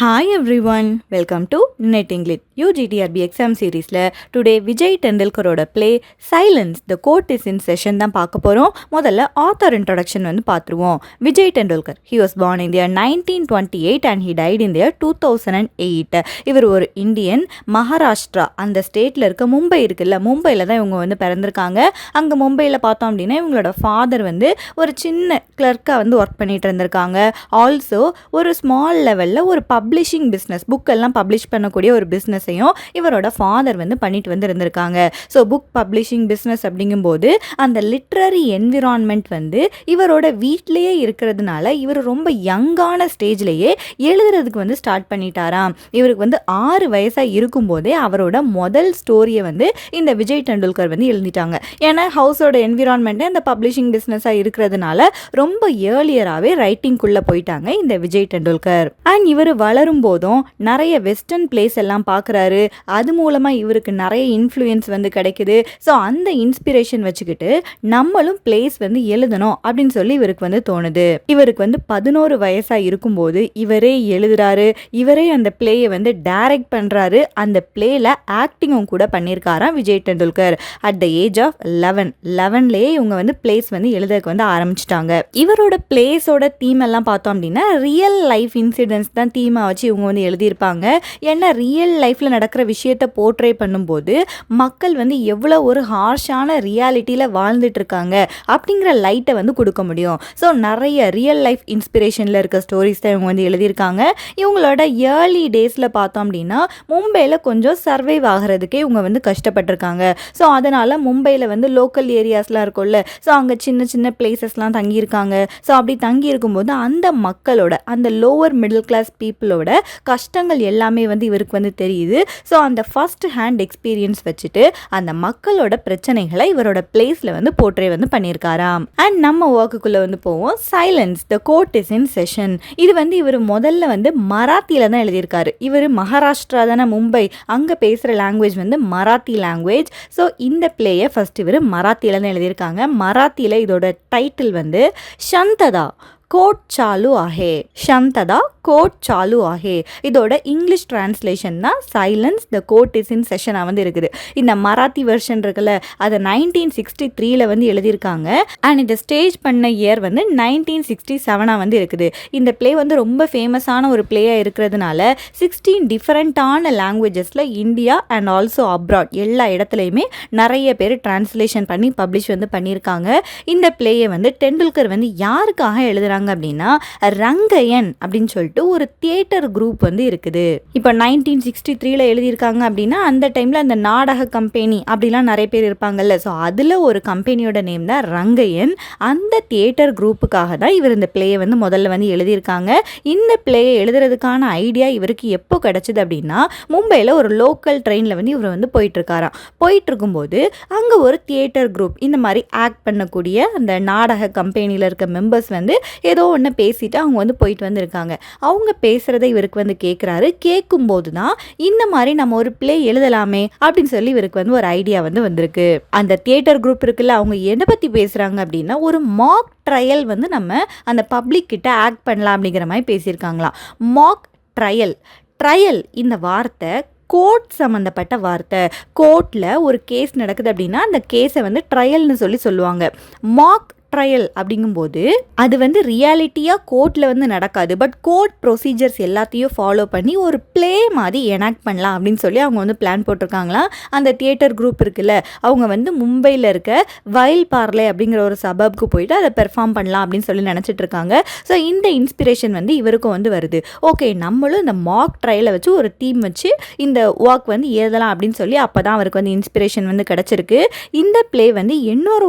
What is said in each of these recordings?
Hi everyone, welcome to Net English UGTRB exam seriesல today Vijay டெண்டுல்கரோட play Silence the Court is in Session தான் பார்க்க போறோம். முதல்ல author introduction வந்து பார்த்துருவோம். Vijay Tendulkar he was born in the year 1928 and he died in the year 2008. இவர் ஒரு Indian. Maharashtra அந்த ஸ்டேட்ல இருக்க மும்பை இருக்குல்ல, மும்பையில் தான் இவங்க வந்து பிறந்திருக்காங்க. அங்கே மும்பையில் பார்த்தோம் அப்படின்னா இவங்களோட ஃபாதர் வந்து ஒரு சின்ன கிளர்க்காக வந்து ஒர்க் பண்ணிட்டு இருந்திருக்காங்க. ஆல்சோ ஒரு ஸ்மால் லெவலில் ஒரு பப்ளிஷிங் பிஸ்னஸ், புக்கெல்லாம் பப்ளிஷ் பண்ணக்கூடிய ஒரு பிஸ்னஸையும் இவரோட ஃபாதர் வந்து பண்ணிட்டு வந்து இருந்திருக்காங்க. ஸோ புக் பப்ளிஷிங் பிஸ்னஸ் அப்படிங்கும்போது அந்த லிட்ரரி என்விரான்மெண்ட் வந்து இவரோட வீட்டிலேயே இருக்கிறதுனால இவர் ரொம்ப யங்கான ஸ்டேஜ்லேயே எழுதுறதுக்கு வந்து ஸ்டார்ட் பண்ணிட்டாராம். இவருக்கு வந்து 6 வயசாக இருக்கும்போதே அவரோட முதல் ஸ்டோரியை வந்து இந்த விஜய் டெண்டுல்கர் வந்து எழுதிட்டாங்க. ஏன்னா ஹவுஸோட என்விரான்மெண்ட்டே அந்த பப்ளிஷிங் பிஸ்னஸாக இருக்கிறதுனால ரொம்ப ஏர்லியராகவே ரைட்டிங்குள்ளே போயிட்டாங்க இந்த விஜய் டெண்டுல்கர். அண்ட் இவர் வளரும் போதும் நிறைய வெஸ்டர்ன் பிளேஸ் எல்லாம் பார்க்குறாரு. அது மூலமாக இவருக்கு நிறைய இன்ஃப்ளூயன்ஸ் வந்து கிடைக்குது. ஸோ அந்த இன்ஸ்பிரேஷன் வச்சுக்கிட்டு நம்மளும் பிளேஸ் வந்து எழுதணும் அப்படின்னு சொல்லி இவருக்கு வந்து தோணுது. இவருக்கு வந்து 11 வயசாக இருக்கும்போது இவரே எழுதுறாரு. இவரே அந்த பிளேயை வந்து டைரக்ட் பண்ணுறாரு. அந்த பிளேயில் ஆக்டிங்கும் கூட பண்ணியிருக்காராம் Vijay Tendulkar. At the age of 11லேயே இவங்க வந்து பிளேஸ் வந்து எழுதுறதுக்கு வந்து ஆரம்பிச்சிட்டாங்க. இவரோட பிளேஸோட தீம் எல்லாம் பார்த்தோம் அப்படின்னா ரியல் லைஃப் இன்சிடென்ட்ஸ் தான் தீமாக வச்சு இவங்க வந்து எழுதியிருப்பாங்க. ஏன்னா ரியல் லைஃப்பில் நடக்கிற விஷயத்தை போர்ட்ரே பண்ணும்போது மக்கள் வந்து எவ்வளோ ஒரு ஹார்ஷான ரியாலிட்டியில் வாழ்ந்துட்டு இருக்காங்க அப்படிங்கிற லைட்டை வந்து கொடுக்க முடியும். ஸோ நிறைய ரியல் லைஃப் இன்ஸ்பிரேஷனில் இருக்க ஸ்டோரிஸ் தான் இவங்க வந்து எழுதியிருக்காங்க. இவங்களோட ஏர்லி டேஸில் பார்த்தோம் அப்படின்னா மும்பையில் கொஞ்சம் சர்வைவ் ஆகிறதுக்கே இவங்க வந்து கஷ்டப்பட்டிருக்காங்க. ஸோ அதனால் மும்பையில் வந்து லோக்கல் ஏரியாஸ்லாம் இருக்கும்ல, ஸோ அங்கே சின்ன சின்ன பிளேசஸ்லாம் தங்கியிருக்காங்க. ஸோ அப்படி தங்கி இருக்கும்போது அந்த மக்களோட, அந்த லோவர் மிடில் கிளாஸ் பீப்புளோட கஷ்டங்கள் எல்லாமே வந்து இவருக்கு வந்து தெரியுது. ஸோ அந்த ஃபர்ஸ்ட் ஹேண்ட் எக்ஸ்பீரியன்ஸ் வச்சுட்டு அந்த மக்களோட பிரச்சனைகளை இவரோட பிளேஸில் வந்து போர்ட்ரே வந்து பண்ணியிருக்காராம். அண்ட் நம்ம ஒர்க்குள்ளே வந்து போவோம். Silence the court is in session. இது வந்து இவர் முதல்ல வந்து மராத்தியில் தான் எழுதியிருக்காரு. இவர் மகாராஷ்டிரா தானே, மும்பை, அங்கே பேசுகிற லாங்குவேஜ் வந்து மராத்தி லாங்குவேஜ். ஸோ இந்த பிளேயை ஃபர்ஸ்ட் இவர் மராத்தியில் தான் எழுதியிருக்காங்க. மராத்தியில் இதோட டைட்டில் வந்து ஷந்ததா கோட் சாலு ஆஹே. ஷந்ததா கோட் சாலு ஆஹே. இதோட இங்கிலீஷ் டிரான்ஸ்லேஷன் தான் silence the court is in செஷனாக வந்து இருக்குது. இந்த மராத்தி வெர்ஷன் இருக்குல்ல, அதை 1963 வந்து எழுதியிருக்காங்க. அண்ட் இதை ஸ்டேஜ் பண்ண இயர் வந்து 1967 வந்து இருக்குது. இந்த பிளே வந்து ரொம்ப ஃபேமஸான ஒரு பிளேயாக இருக்கிறதுனால 16 டிஃப்ரெண்ட்டான லாங்குவேஜஸில் இந்தியா அண்ட் ஆல்சோ அப்ராட் எல்லா இடத்துலையுமே நிறைய பேர் டிரான்ஸ்லேஷன் பண்ணி பப்ளிஷ் வந்து பண்ணியிருக்காங்க. இந்த பிளேயை வந்து டெண்டுல்கர் வந்து யாருக்காக எழுதுறாங்க அப்படின்னா ரங்கையன் அப்படின்னு சொல்லிட்டு ஒரு தியேட்டர் குரூப் வந்து இருக்குது. இப்போ 1963 எழுதியிருக்காங்க அப்படின்னா அந்த டைமில் அந்த நாடக கம்பெனி அப்படிலாம் நிறைய பேர் இருப்பாங்கல்ல, ஸோ அதில் ஒரு கம்பெனியோட நேம் தான் ரங்கையன். அந்த தியேட்டர் குரூப்புக்காக தான் இவர் இந்த பிளேயை வந்து முதல்ல வந்து எழுதியிருக்காங்க. இந்த பிளேயை எழுதுறதுக்கான ஐடியா இவருக்கு எப்போ கிடச்சிது அப்படின்னா மும்பையில் ஒரு லோக்கல் ட்ரெயினில் வந்து இவர் வந்து போயிட்டுருக்காராம். போயிட்டுருக்கும்போது அங்கே ஒரு தியேட்டர் குரூப் இந்த மாதிரி ஆக்ட் பண்ணக்கூடிய அந்த நாடக கம்பெனியில் இருக்க மெம்பர்ஸ் வந்து ஏதோ ஒன்று பேசிட்டு அவங்க வந்து போயிட்டு வந்துருக்காங்க. அவங்க பேசுகிறத இவருக்கு வந்து கேட்குறாரு. கேட்கும்போது தான் இந்த மாதிரி நம்ம ஒரு பிளே எழுதலாமே அப்படின்னு சொல்லி இவருக்கு வந்து ஒரு ஐடியா வந்து வந்திருக்கு. அந்த தியேட்டர் குரூப் இருக்குல்ல, அவங்க எதை பற்றி பேசுகிறாங்க அப்படின்னா ஒரு மாக் ட்ரையல் வந்து நம்ம அந்த பப்ளிக் கிட்ட ஆக்ட் பண்ணலாம் அப்படிங்கிற மாதிரி பேசியிருக்காங்களாம். Mach trial. ட்ரையல் இந்த வார்த்தை கோர்ட் சம்மந்தப்பட்ட வார்த்தை. கோர்ட்டில் ஒரு கேஸ் நடக்குது அப்படின்னா அந்த கேஸை வந்து ட்ரையல்னு சொல்லுவாங்க. மாக் ட்ரையல் அப்படிங்கும்போது அது வந்து ரியாலிட்டியாக கோர்ட்டில் வந்து நடக்காது, பட் கோர்ட் ப்ரொசீஜர்ஸ் எல்லாத்தையும் ஃபாலோ பண்ணி ஒரு ப்ளே மாதிரி எனாக்ட் பண்ணலாம் அப்படின்னு சொல்லி அவங்க வந்து பிளான் போட்டிருக்காங்களாம். அந்த தியேட்டர் குரூப் இருக்குல்ல, அவங்க வந்து மும்பையில் இருக்க வைல் பார்லே அப்படிங்கிற ஒரு சபப்க்கு போயிட்டு அதை பெர்ஃபார்ம் பண்ணலாம் அப்படின்னு சொல்லி நினச்சிட்டு இருக்காங்க. ஸோ இந்த இன்ஸ்பிரேஷன் வந்து இவருக்கும் வந்து வருது. ஓகே, நம்மளும் இந்த மாக் ட்ரையலை வச்சு ஒரு தீம் வச்சு இந்த ஒர்க் வந்து எழுதலாம் அப்படின்னு சொல்லி அப்போ தான் அவருக்கு வந்து இன்ஸ்பிரேஷன் வந்து கிடச்சிருக்கு. இந்த ப்ளே வந்து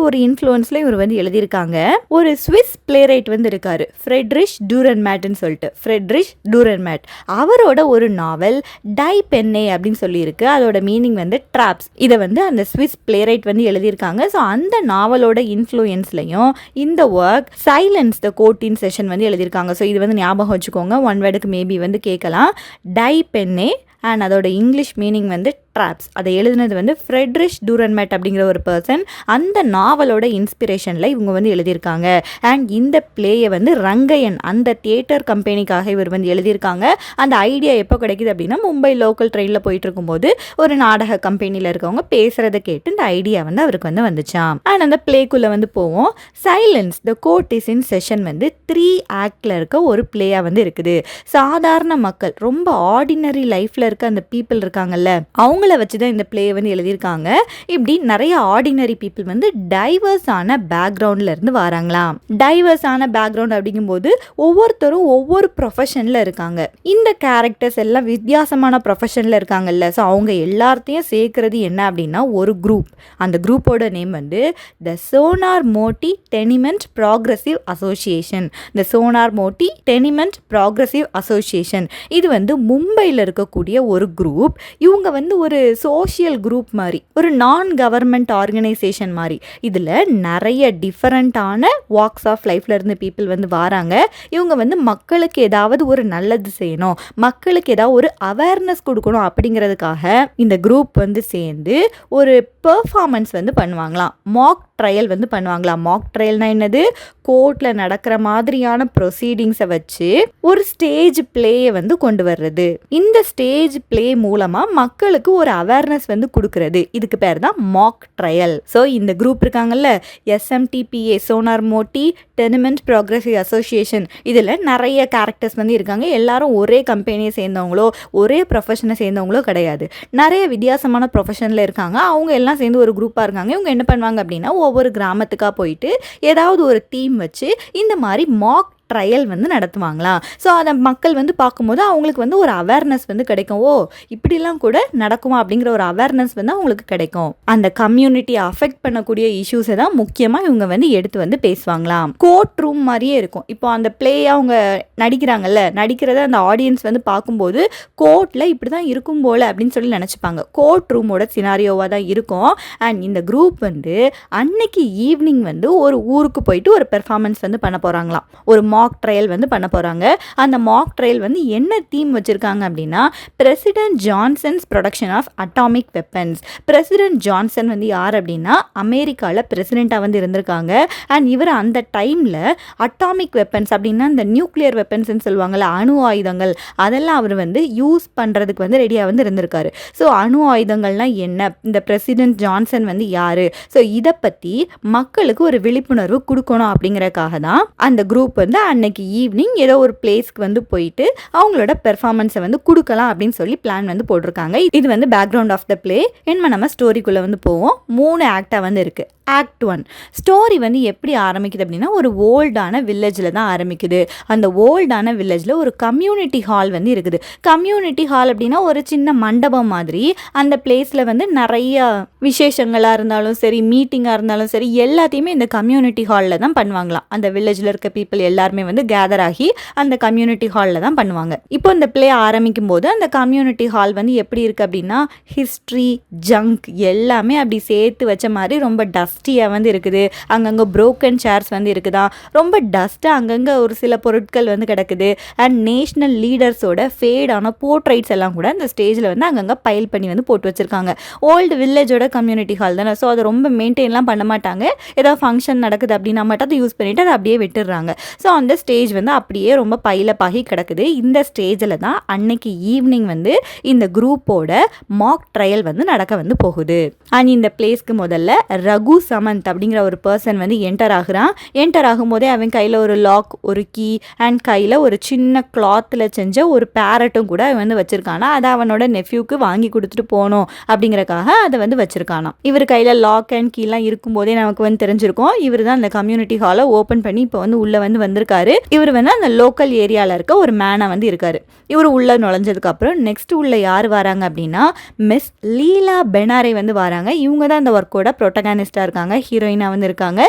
ஒரு இன்ஃப்ளூயன்ஸில் இவர் வந்து எழுதியிருக்காங்க. ஒரு ஸ்விஸ் பிளேரைட் வந்து இருக்காரு, ஃப்ரெட்ரிஷ் டூரன்மேட்னு சொல்லிட்டு. ஃப்ரெட்ரிஷ் டூரன்மேட் அவரோட ஒரு நாவல் டை பென்னே அப்படின்னு சொல்லி இருக்கு. அதோட மீனிங் வந்து ட்ராப்ஸ். இதை வந்து அந்த ஸ்விஸ் பிளேரைட் வந்து எழுதியிருக்காங்க. ஸோ அந்த நாவலோட இன்ஃப்ளூயன்ஸ்லையும் இந்த work silence the court in session வந்து எழுதியிருக்காங்க. ஸோ இது வந்து ஞாபகம் வச்சுக்கோங்க. ஒன் வேர்டுக்கு மேபி வந்து கேட்கலாம். டை பென்னே அண்ட் அதோட இங்கிலீஷ் மீனிங் வந்து ட்ராப்ஸ். அதை எழுதினது வந்து ஃப்ரெட்ரிஷ் டூரன்மெட் அப்படிங்கிற ஒரு பர்சன். அந்த நாவலோட இன்ஸ்பிரேஷனில் இவங்க வந்து எழுதியிருக்காங்க. அண்ட் இந்த பிளேயை வந்து ரங்கையன் அந்த தியேட்டர் கம்பெனிக்காக இவர் வந்து எழுதியிருக்காங்க. அந்த ஐடியா எப்போ கிடைக்குது அப்படின்னா, மும்பை லோக்கல் ட்ரெயினில் போயிட்டு இருக்கும்போது ஒரு நாடக கம்பெனியில் இருக்கவங்க பேசுகிறத கேட்டு இந்த ஐடியா வந்து அவருக்கு வந்து வந்துச்சாம். அண்ட் அந்த பிளேக்குள்ளே வந்து போவோம். Silence the court is in session வந்து 3 ஆக்டில் இருக்க ஒரு பிளேயாக வந்து இருக்குது. சாதாரண மக்கள், ரொம்ப ஆர்டினரி லைஃப்பில் இருக்க அந்த பீப்புள் இருக்காங்கல்ல, அவங்கள வச்சு தான் இந்த பிளேயை வந்து எழுதியிருக்காங்க. இப்படி நிறைய ஆர்டினரி பீப்புள் வந்து டைவர்ஸான பேக்ரவுண்டில் இருந்து வராங்களாம். டைவர்ஸான பேக்ரவுண்ட் அப்படிங்கும்போது ஒவ்வொருத்தரும் ஒவ்வொரு ப்ரொஃபஷனில் இருக்காங்க. இந்த கேரக்டர்ஸ் எல்லாம் வித்தியாசமான ப்ரொஃபஷனில் இருக்காங்கல்ல, ஸோ அவங்க எல்லாத்தையும் சேர்க்கறது என்ன அப்படின்னா ஒரு குரூப். அந்த குரூப்போட நேம் வந்து த சோனார் மோட்டி டெனிமெண்ட் ப்ராக்ரஸிவ் அசோசியேஷன். த சோனார் மோட்டி டெனிமெண்ட் ப்ராக்ரஸிவ் அசோசியேஷன் இது வந்து மும்பையில் இருக்கக்கூடிய ஒரு குரூப். இவங்க வந்து ஒரு சோஷியல் குரூப் மாதிரி, ஒரு நான் கவர்மெண்ட் ஆர்கனைசேஷன் மாதிரி. இதில் நிறைய டிஃபரெண்ட்டான வாக்ஸ் ஆஃப் லைஃப்ல இருந்து பீப்புள் வந்து வராங்க. இவங்க வந்து மக்களுக்கு ஏதாவது ஒரு நல்லது செய்யணும், மக்களுக்கு ஏதாவது ஒரு அவேர்னஸ் கொடுக்கணும் அப்படிங்கிறதுக்காக இந்த குரூப் வந்து சேர்ந்து ஒரு பெர்ஃபார்மன்ஸ் வந்து பண்ணுவாங்களாம். மாக் ட்ரையல் வந்து பண்ணுவாங்களாம். மாக் ட்ரையல்னா என்னது? கோர்ட்டில் நடக்கிற மாதிரியான ப்ரொசீடிங்ஸை வச்சு ஒரு ஸ்டேஜ் பிளேயை வந்து கொண்டு வர்றது. இந்த ஸ்டேஜ் பிளே மூலமாக மக்களுக்கு ஒரு அவேர்னஸ் வந்து கொடுக்கறது. இதுக்கு பேர் தான் மாக் ட்ரையல். ஸோ இந்த குரூப் இருக்காங்கல்ல, SMTPA sonar Moti டெனிமெண்ட் progressive association, இதில் நிறைய கேரக்டர்ஸ் வந்து இருக்காங்க. எல்லாரும் ஒரே கம்பெனியை சேர்ந்தவங்களோ ஒரே ப்ரொஃபஷனை சேர்ந்தவங்களோ கிடையாது. நிறைய வித்தியாசமான ப்ரொஃபஷனில் இருக்காங்க. அவங்க எல்லாம் சேர்ந்து ஒரு குரூப்பாக இருக்காங்க. இவங்க என்ன பண்ணுவாங்க அப்படின்னா, ஒவ்வொரு கிராமத்துக்காக போயிட்டு ஏதாவது ஒரு தீம் வச்சு இந்த மாதிரி மாக் ட்ரையல் வந்து நடத்துவாங்களாம். ஸோ அதை மக்கள் வந்து பார்க்கும்போது அவங்களுக்கு வந்து ஒரு அவேர்னஸ் வந்து கிடைக்கும். ஓ, இப்படிலாம் கூட நடக்குமா அப்படிங்கிற ஒரு அவேர்னஸ் வந்து அவங்களுக்கு கிடைக்கும். அந்த கம்யூனிட்டியை அஃபெக்ட் பண்ணக்கூடிய இஷ்யூஸை தான் முக்கியமாக இவங்க வந்து எடுத்து வந்து பேசுவாங்களாம். கோர்ட் ரூம் மாதிரியே இருக்கும். இப்போ அந்த பிளேயை அவங்க நடிக்கிறாங்கல்ல, நடிக்கிறத அந்த ஆடியன்ஸ் வந்து பார்க்கும்போது கோர்ட்டில் இப்படி தான் இருக்கும் போல் அப்படின்னு சொல்லி நினச்சிப்பாங்க. கோர்ட் ரூமோட சினாரியோவாக தான் இருக்கும். அண்ட் இந்த குரூப் வந்து அன்னைக்கு ஈவினிங் வந்து ஒரு ஊருக்கு போயிட்டு ஒரு பெர்ஃபார்மன்ஸ் வந்து பண்ண போகிறாங்களாம். ஒரு மாக் ட்ரையல் வந்து பண்ண போகிறாங்க. அந்த மாக் ட்ரையல் வந்து என்ன தீம் வச்சுருக்காங்க அப்படின்னா, president Johnson's production of atomic weapons. President Johnson வந்து யார் அப்படின்னா, அமெரிக்காவில் பிரசிடெண்ட்டாக வந்து இருந்திருக்காங்க. அண்ட் இவர் அந்த டைமில் அட்டாமிக் வெப்பன்ஸ் அப்படின்னா இந்த நியூக்ளியர் வெப்பன்ஸ்ன்னு சொல்லுவாங்கள்ல, அணு ஆயுதங்கள், அதெல்லாம் அவர் வந்து யூஸ் பண்ணுறதுக்கு வந்து ரெடியாக வந்து இருந்திருக்காரு. ஸோ அணு ஆயுதங்கள்னால் என்ன, இந்த பிரசிடென்ட் ஜான்சன் வந்து யார், ஸோ இதை பற்றி மக்களுக்கு ஒரு விழிப்புணர்வு கொடுக்கணும் அப்படிங்கிறதுக்காக தான் அந்த குரூப் வந்து அன்னைக்கு ஈவினிங் ஏதோ ஒரு பிளேஸ்க்கு வந்து போயிட்டு அவங்களோட பெர்ஃபார்மன்ஸை வந்து கொடுக்கலாம் அப்படின்னு சொல்லி பிளான் வந்து போட்டிருக்காங்க. இது வந்து பேக்ரவுண்ட் ஆஃப் த பிளே. என்ன நம்ம ஸ்டோரிக்குள்ளே வந்து போவோம். 3 ஆக்டாக வந்து இருக்குது. ஆக்ட் 1 ஸ்டோரி வந்து எப்படி ஆரம்பிக்குது அப்படின்னா, ஒரு ஓல்டான வில்லேஜில் தான் ஆரம்பிக்குது. அந்த ஓல்டான வில்லேஜில் ஒரு கம்யூனிட்டி ஹால் வந்து இருக்குது. கம்யூனிட்டி ஹால் அப்படின்னா ஒரு சின்ன மண்டபம் மாதிரி. அந்த பிளேஸில் வந்து நிறைய விசேஷங்களாக இருந்தாலும் சரி, மீட்டிங்காக இருந்தாலும் சரி, எல்லாத்தையுமே இந்த கம்யூனிட்டி ஹாலில் தான் பண்ணுவாங்களாம். அந்த வில்லேஜில் இருக்க பீப்புள் எல்லாருமே வந்து கேதர் ஆகி அந்த கம்யூனிட்டி ஹாலில் தான் பண்ணுவாங்க. இப்போ இந்த பிளே ஆரம்பிக்கும் போது அந்த கம்யூனிட்டி ஹால் வந்து எப்படி இருக்குது அப்படின்னா, ஹிஸ்ட்ரி, ஜங்க் எல்லாமே அப்படி சேர்த்து வச்ச மாதிரி ரொம்ப டஸ்டியாக வந்து இருக்குது. அங்கங்கே ப்ரோக்கன் சேர்ஸ் வந்து இருக்குதா, ரொம்ப டஸ்ட்டாக அங்கங்கே ஒரு சில பொருட்கள் வந்து கிடக்குது. அண்ட் நேஷ்னல் லீடர்ஸோட ஃபேடான போர்ட்ரைட்ஸ் எல்லாம் கூட அந்த ஸ்டேஜில் வந்து அங்கங்கே பைல் பண்ணி வந்து போட்டு வச்சுருக்காங்க. ஓல்டு வில்லேஜோட கம்யூனிட்டி ஹால் தானே, ஸோ அதை ரொம்ப மெயின்டைன்லாம் பண்ண மாட்டாங்க. ஏதாவது ஃபங்க்ஷன் நடக்குது அப்படின்னா மட்டும் அதை யூஸ் பண்ணிவிட்டு அதை அப்படியே விட்டுடுறாங்க. ஸோ அந்த ஸ்டேஜ் வந்து அப்படியே ரொம்ப பைலப்பாகி கிடக்குது. இந்த ஸ்டேஜில் தான் அன்னைக்கு ஈவினிங் வந்து இந்த குரூப்போட மாக் ட்ரையல் வந்து நடக்க வந்து போகுது. அண்ட் இந்த பிளேஸ்க்கு முதல்ல ரகு சமந்த் அப்படிங்கிற ஒரு பர்சன் வந்து என்டர் ஆகுறான். என்டர் ஆகும்போதே அவன் கையில் ஒரு லாக், ஒரு கீ அண்ட் கையில் ஒரு சின்ன கிளாத்தில் செஞ்ச ஒரு பேரட்டும் கூட அவன் வந்து வச்சிருக்கானா. அதை அவனோட நெஃப்யூக்கு வாங்கி கொடுத்துட்டு போகணும் அப்படிங்கிறக்காக அதை வந்து வச்சிருக்கானா. இவர் கையில் லாக் அண்ட் கீலாம் இருக்கும்போதே நமக்கு வந்து தெரிஞ்சிருக்கும் இவர் தான் அந்த கம்யூனிட்டி ஹாலை ஓப்பன் பண்ணி இப்போ வந்து உள்ளே வந்து வந்திருக்காரு. இவர் வந்து அந்த லோக்கல் ஏரியாவில் இருக்க ஒரு மேனாக வந்து இருக்காரு. இவர் உள்ளே நுழைஞ்சதுக்கு அப்புறம் நெக்ஸ்ட் உள்ள யார் வராங்க அப்படின்னா, மிஸ் லீலா பெனாரே வந்து வராங்க. இவங்க தான் அந்த ஒர்க்கோட ப்ரொட்டகானிஸ்டாக இருக்காங்க, ஹீரோயினாக வந்து இருக்காங்க.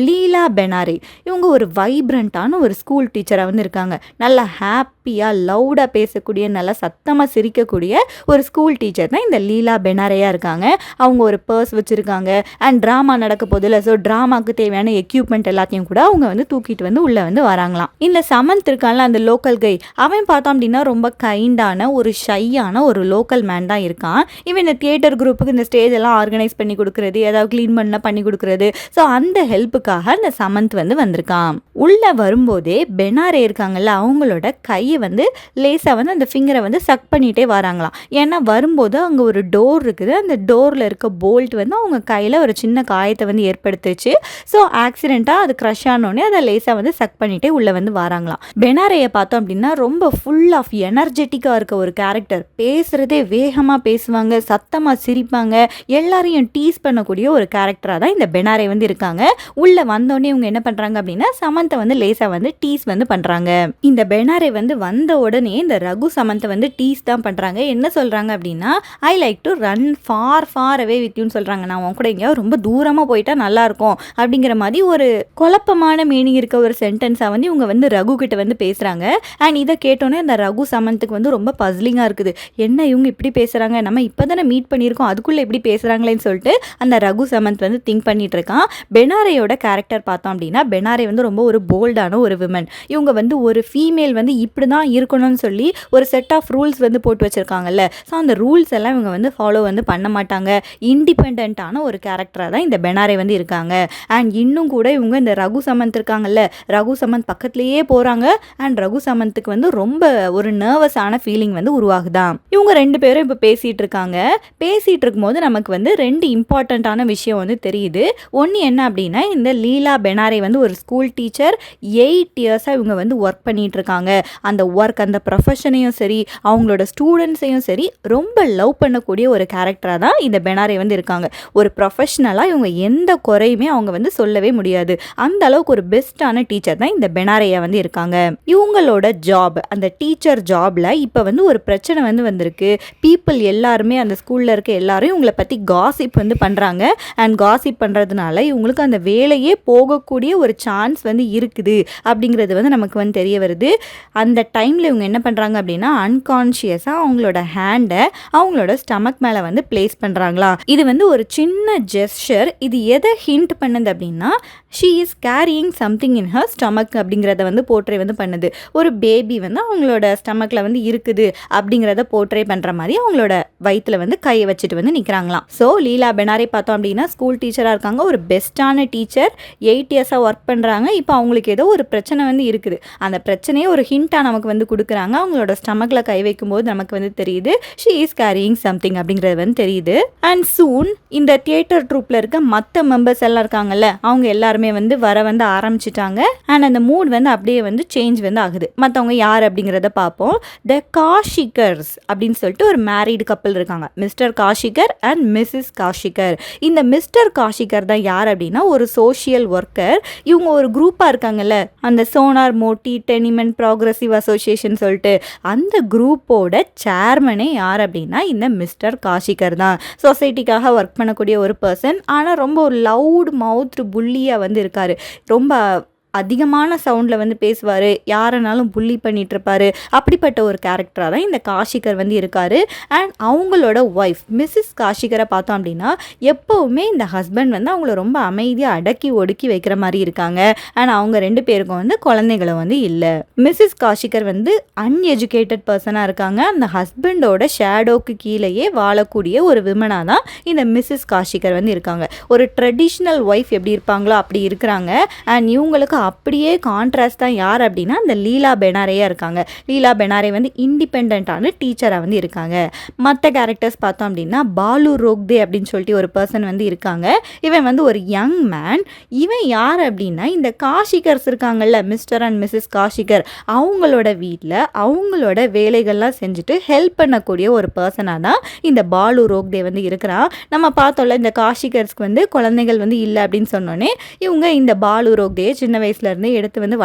லீலா பெனாரே இவங்க ஒரு வைப்ரண்ட்டான ஒரு ஸ்கூல் டீச்சராக வந்து இருக்காங்க. நல்லா ஹாப்பி ஹாப்பியாக லவுடாக பேசக்கூடிய நல்லா சத்தமாக சிரிக்கக்கூடிய ஒரு ஸ்கூல் டீச்சர் தான் இந்த லீலா பெனாரேயா இருக்காங்க. அவங்க ஒரு பர்ஸ் வச்சுருக்காங்க அண்ட் ட்ராமா நடக்க போதில்ல, ஸோ ட்ராமாவுக்கு தேவையான எக்யூப்மெண்ட் எல்லாத்தையும் கூட அவங்க வந்து தூக்கிட்டு வந்து உள்ளே வந்து வராங்களாம். இந்த சமந்த் இருக்கான்ல அந்த லோக்கல் கை, அவன் பார்த்தோம் அப்படின்னா ரொம்ப கைண்டான ஒரு ஷையான ஒரு லோக்கல் மேன் தான் இருக்கான். இவன் இந்த தியேட்டர் குரூப்புக்கு இந்த ஸ்டேஜ் எல்லாம் ஆர்கனைஸ் பண்ணி கொடுக்குறது, ஏதாவது க்ளீன் பண்ணி கொடுக்குறது, ஸோ அந்த ஹெல்ப்புக்காக அந்த சமந்த் வந்து வந்திருக்கான். உள்ளே வரும்போதே பெனாரே இருக்காங்கல்ல அவங்களோட கையை வந்து லேசாக வந்து அந்த ஃபிங்கரை வந்து சக் பண்ணிகிட்டே வராங்களாம். ஏன்னா வரும்போது அங்கே ஒரு டோர் இருக்குது, அந்த டோரில் இருக்க போல்ட் வந்து அவங்க கையில் ஒரு சின்ன காயத்தை வந்து ஏற்படுத்துச்சு. ஸோ ஆக்சிடெண்ட்டாக அது க்ரஷ் ஆனோடனே அதை லேசாக வந்து சக் பண்ணிகிட்டே உள்ளே வந்து வராங்களாம். பெனாரேயை பார்த்தோம் அப்படின்னா ரொம்ப ஃபுல் ஆஃப் எனர்ஜெட்டிக்காக இருக்க ஒரு கேரக்டர். பேசுகிறதே வேகமாக பேசுவாங்க, சத்தமாக சிரிப்பாங்க, எல்லாரையும் டீஸ் பண்ணக்கூடிய ஒரு கேரக்டராக தான் இந்த பெனாரே வந்து இருக்காங்க. உள்ளே வந்தோடனே இவங்க என்ன பண்ணுறாங்க அப்படின்னா சமந்தை வந்து லேசாக வந்து டீஸ் வந்து பண்ணுறாங்க. இந்த பெனாரே வந்து வந்த உடனே இந்த ரகு சமந்தை வந்து டீஸ் தான் பண்ணுறாங்க. என்ன சொல்கிறாங்க அப்படின்னா I like to run far far away with யூன்னு சொல்கிறாங்க. நான் உன் கூட எங்கேயாவது ரொம்ப தூரமாக போயிட்டா நல்லாயிருக்கும் அப்படிங்கிற மாதிரி ஒரு குழப்பமான மீனிங் இருக்க ஒரு சென்டென்ஸாக வந்து இவங்க வந்து ரகு கிட்ட வந்து பேசுகிறாங்க. அண்ட் இதை கேட்டோன்னே அந்த ரகு சமந்துக்கு வந்து ரொம்ப பஸ்லிங்காக இருக்குது. என்ன இவங்க இப்படி பேசுகிறாங்க, நம்ம இப்போ தானே மீட் பண்ணியிருக்கோம், அதுக்குள்ளே இப்படி பேசுகிறாங்களேன்னு சொல்லிட்டு அந்த ரகு சமந்த் வந்து திங்க் பண்ணிட்டு இருக்கான். பெனாரேயோட கேரக்டர் பார்த்தோம் அப்படின்னா பெனாரே வந்து ரொம்ப ஒரு போல்டான ஒரு விமன். இவங்க வந்து ஒரு ஃபீமேல் வந்து இப்படி தான் இருக்கணும்னு சொல்லி ஒரு செட் ஆஃப் ரூல்ஸ் வந்து போட்டு வச்சுருக்காங்கல்ல, ஸோ அந்த ரூல்ஸ் எல்லாம் இவங்க வந்து ஃபாலோ வந்து பண்ண மாட்டாங்க. இண்டிபெண்ட்டான ஒரு கேரக்டராக தான் இந்த பெனாரே வந்து இருக்காங்க. அண்ட் இன்னும் கூட இவங்க இந்த ரகு சமந்த் இருக்காங்கல்ல, ரகு சமந்த் பக்கத்துலேயே போகிறாங்க. அண்ட் ரகு சமந்துக்கு வந்து ரொம்ப ஒரு நர்வஸான ஃபீலிங் வந்து உருவாகுதான். இவங்க ரெண்டு பேரும் இப்போ பேசிகிட்டு இருக்காங்க. பேசிகிட்டு இருக்கும்போது நமக்கு வந்து ரெண்டு இம்பார்ட்டண்ட்டான விஷயம் வந்து தெரியுது. ஒன்று என்ன அப்படின்னா இந்த லீலா பெனாரே வந்து ஒரு ஸ்கூல் டீச்சர், 8 இயர்ஸாக இவங்க வந்து ஒர்க் பண்ணிகிட்டு இருக்காங்க. அந்த ஒர்க் அந்த ப்ரொஃபஷனையும் சரி அவங்களோட ஸ்டூடெண்ட்ஸையும் சரி ரொம்ப லவ் பண்ணக்கூடிய ஒரு கேரக்டராக தான் இந்த பெனாரே வந்து இருக்காங்க. ஒரு ப்ரொஃபஷ்னலாக இவங்க எந்த குறையுமே அவங்க வந்து சொல்லவே முடியாது. அந்த அளவுக்கு ஒரு பெஸ்ட்டான டீச்சர் தான் இந்த பெனாரேயா வந்து இருக்காங்க. இவங்களோட ஜாப் அந்த டீச்சர் ஜாபில் இப்போ வந்து ஒரு பிரச்சனை வந்து வந்திருக்கு. பீப்புள் எல்லாருமே அந்த ஸ்கூலில் இருக்க எல்லாரும் இவங்களை பற்றி காசிப் வந்து பண்ணுறாங்க. அண்ட் காசிப் பண்ணுறதுனால இவங்களுக்கு அந்த வேலையே போகக்கூடிய ஒரு சான்ஸ் வந்து இருக்குது அப்படிங்கிறது வந்து நமக்கு வந்து தெரிய வருது. அந்த டைமில் இவங்க என்ன பண்ணுறாங்க அப்படின்னா அன்கான்ஷியஸாக அவங்களோட ஹேண்டை அவங்களோட ஸ்டமக் மேலே வந்து பிளேஸ் பண்ணுறாங்களா. இது வந்து ஒரு சின்ன ஜெஸ்டர். இது எதை ஹிண்ட் பண்ணுது அப்படின்னா she is carrying something in her stomach அப்படிங்கிறத வந்து போர்ட்ரே வந்து பண்ணுது. ஒரு பேபி வந்து அவங்களோட ஸ்டமக்கில் வந்து இருக்குது அப்படிங்கிறத போர்ட்ரே பண்ணுற மாதிரி அவங்களோட வயிற்றில் வந்து கையை வச்சுட்டு வந்து நிற்கிறாங்களாம். ஸோ லீலா பெனாரே பார்த்தோம் அப்படின்னா ஸ்கூல் டீச்சராக இருக்காங்க, ஒரு பெஸ்ட்டான டீச்சர், 8 இயர்ஸாக ஒர்க் பண்ணுறாங்க. இப்போ அவங்களுக்கு ஏதோ ஒரு பிரச்சனை வந்து இருக்குது. அந்த பிரச்சனையே ஒரு ஹிண்ட்டாக நமக்கு வந்து கொடுக்குறாங்க. அவங்களோட ஸ்டமக்கில் கை வைக்கும்போது நமக்கு வந்து தெரியுது ஷீ இஸ் கேரியிங் சம்திங் அப்படிங்கிறது வந்து தெரியுது. அண்ட் சூன் இந்த தியேட்டர் ட்ரூப்பில் இருக்க மற்ற மெம்பர்ஸ் எல்லாம் இருக்காங்கல்ல, அவங்க எல்லாருமே வந்து வர வந்து ஆரம்பிச்சிட்டாங்க. அண்ட் அந்த மூட் வந்து அப்படியே வந்து சேஞ்ச் வந்து ஆகுது. மற்றவங்க யார் அப்படிங்கிறத பார்ப்போம். த காஷிகர்ஸ் அப்படின்னு சொல்லிட்டு ஒரு மேரீடு கப்பல் இருக்காங்க, மிஸ்டர் காஷிகர் அண்ட் மிஸ்ஸஸ் காஷிகர். இந்த மிஸ்டர் காஷிகர் தான் யார் அப்படின்னா ஒரு சோஷியல் ஒர்க்கர். இவங்க ஒரு குரூப்பாக இருக்காங்கல்ல, அந்த சோனார் மோட்டி டெனிமென்ட் ப்ராக்ரஸிவ் அசோசியேஷன் சொல்லிட்டு அந்த குரூப்போட சேர்மனே யார் அப்படின்னா இந்த மிஸ்டர் காஷிகர் தான். சொசைட்டிக்காக ஒர்க் பண்ணக்கூடிய ஒரு பர்சன், ஆனால் ரொம்ப ஒரு லவுட் மவுத் புல்லியாக வந்து இருக்கார். ரொம்ப அதிகமான சவுண்டில் வந்து பேசுவார், யாரனாலும் புள்ளி பண்ணிகிட்டு இருப்பார். அப்படிப்பட்ட ஒரு கேரக்டராக தான் இந்த காஷிகர் வந்து இருக்கார். அண்ட் அவங்களோட ஒய்ஃப் மிஸ்ஸஸ் காஷிகரை பார்த்தோம் அப்படின்னா எப்போவுமே இந்த ஹஸ்பண்ட் வந்து அவங்கள ரொம்ப அமைதியாக அடக்கி ஒடுக்கி வைக்கிற மாதிரி இருக்காங்க. அண்ட் அவங்க ரெண்டு பேருக்கும் வந்து குழந்தைகளும் வந்து இல்லை. மிஸ்ஸஸ் காஷிகர் வந்து அன்எஜுகேட்டட் பர்சனாக இருக்காங்க. அந்த ஹஸ்பண்டோட ஷேடோக்கு கீழேயே வாழக்கூடிய ஒரு விமனாக தான் இந்த மிஸ்ஸஸ் காஷிகர் வந்து இருக்காங்க. ஒரு ட்ரெடிஷ்னல் ஒய்ஃப் எப்படி இருப்பாங்களோ அப்படி இருக்கிறாங்க. அண்ட் இவங்களுக்கு அப்படியே கான்ட்ராஸ்ட் தான் யார் அப்படின்னா அந்த லீலா பெனாரேயா இருக்காங்க. லீலா பெனாரே வந்து இண்டிபெண்டான டீச்சராக வந்து இருக்காங்க. மற்ற கேரக்டர்ஸ் பார்த்தோம் அப்படின்னா பாலு ரோக்தே அப்படின்னு சொல்லிட்டு ஒரு பர்சன் வந்து இருக்காங்க. இவன் வந்து ஒரு யங் மேன். இவன் யார் அப்படின்னா இந்த காஷிகர்ஸ் இருக்காங்கல்ல, மிஸ்டர் அண்ட் மிஸ்ஸஸ் காஷிகர், அவங்களோட வீட்டில் அவங்களோட வேலைகள்லாம் செஞ்சுட்டு ஹெல்ப் பண்ணக்கூடிய ஒரு பர்சனாக தான் இந்த பாலு ரோக்தே வந்து இருக்கிறான். நம்ம பார்த்தோம்ல இந்த காஷிகர்ஸ்க்கு வந்து குழந்தைகள் வந்து இல்லை அப்படின்னு சொன்னோன்னே இவங்க இந்த பாலு ரோக்தே சின்ன வயசுலேருந்தே எடுத்து வந்து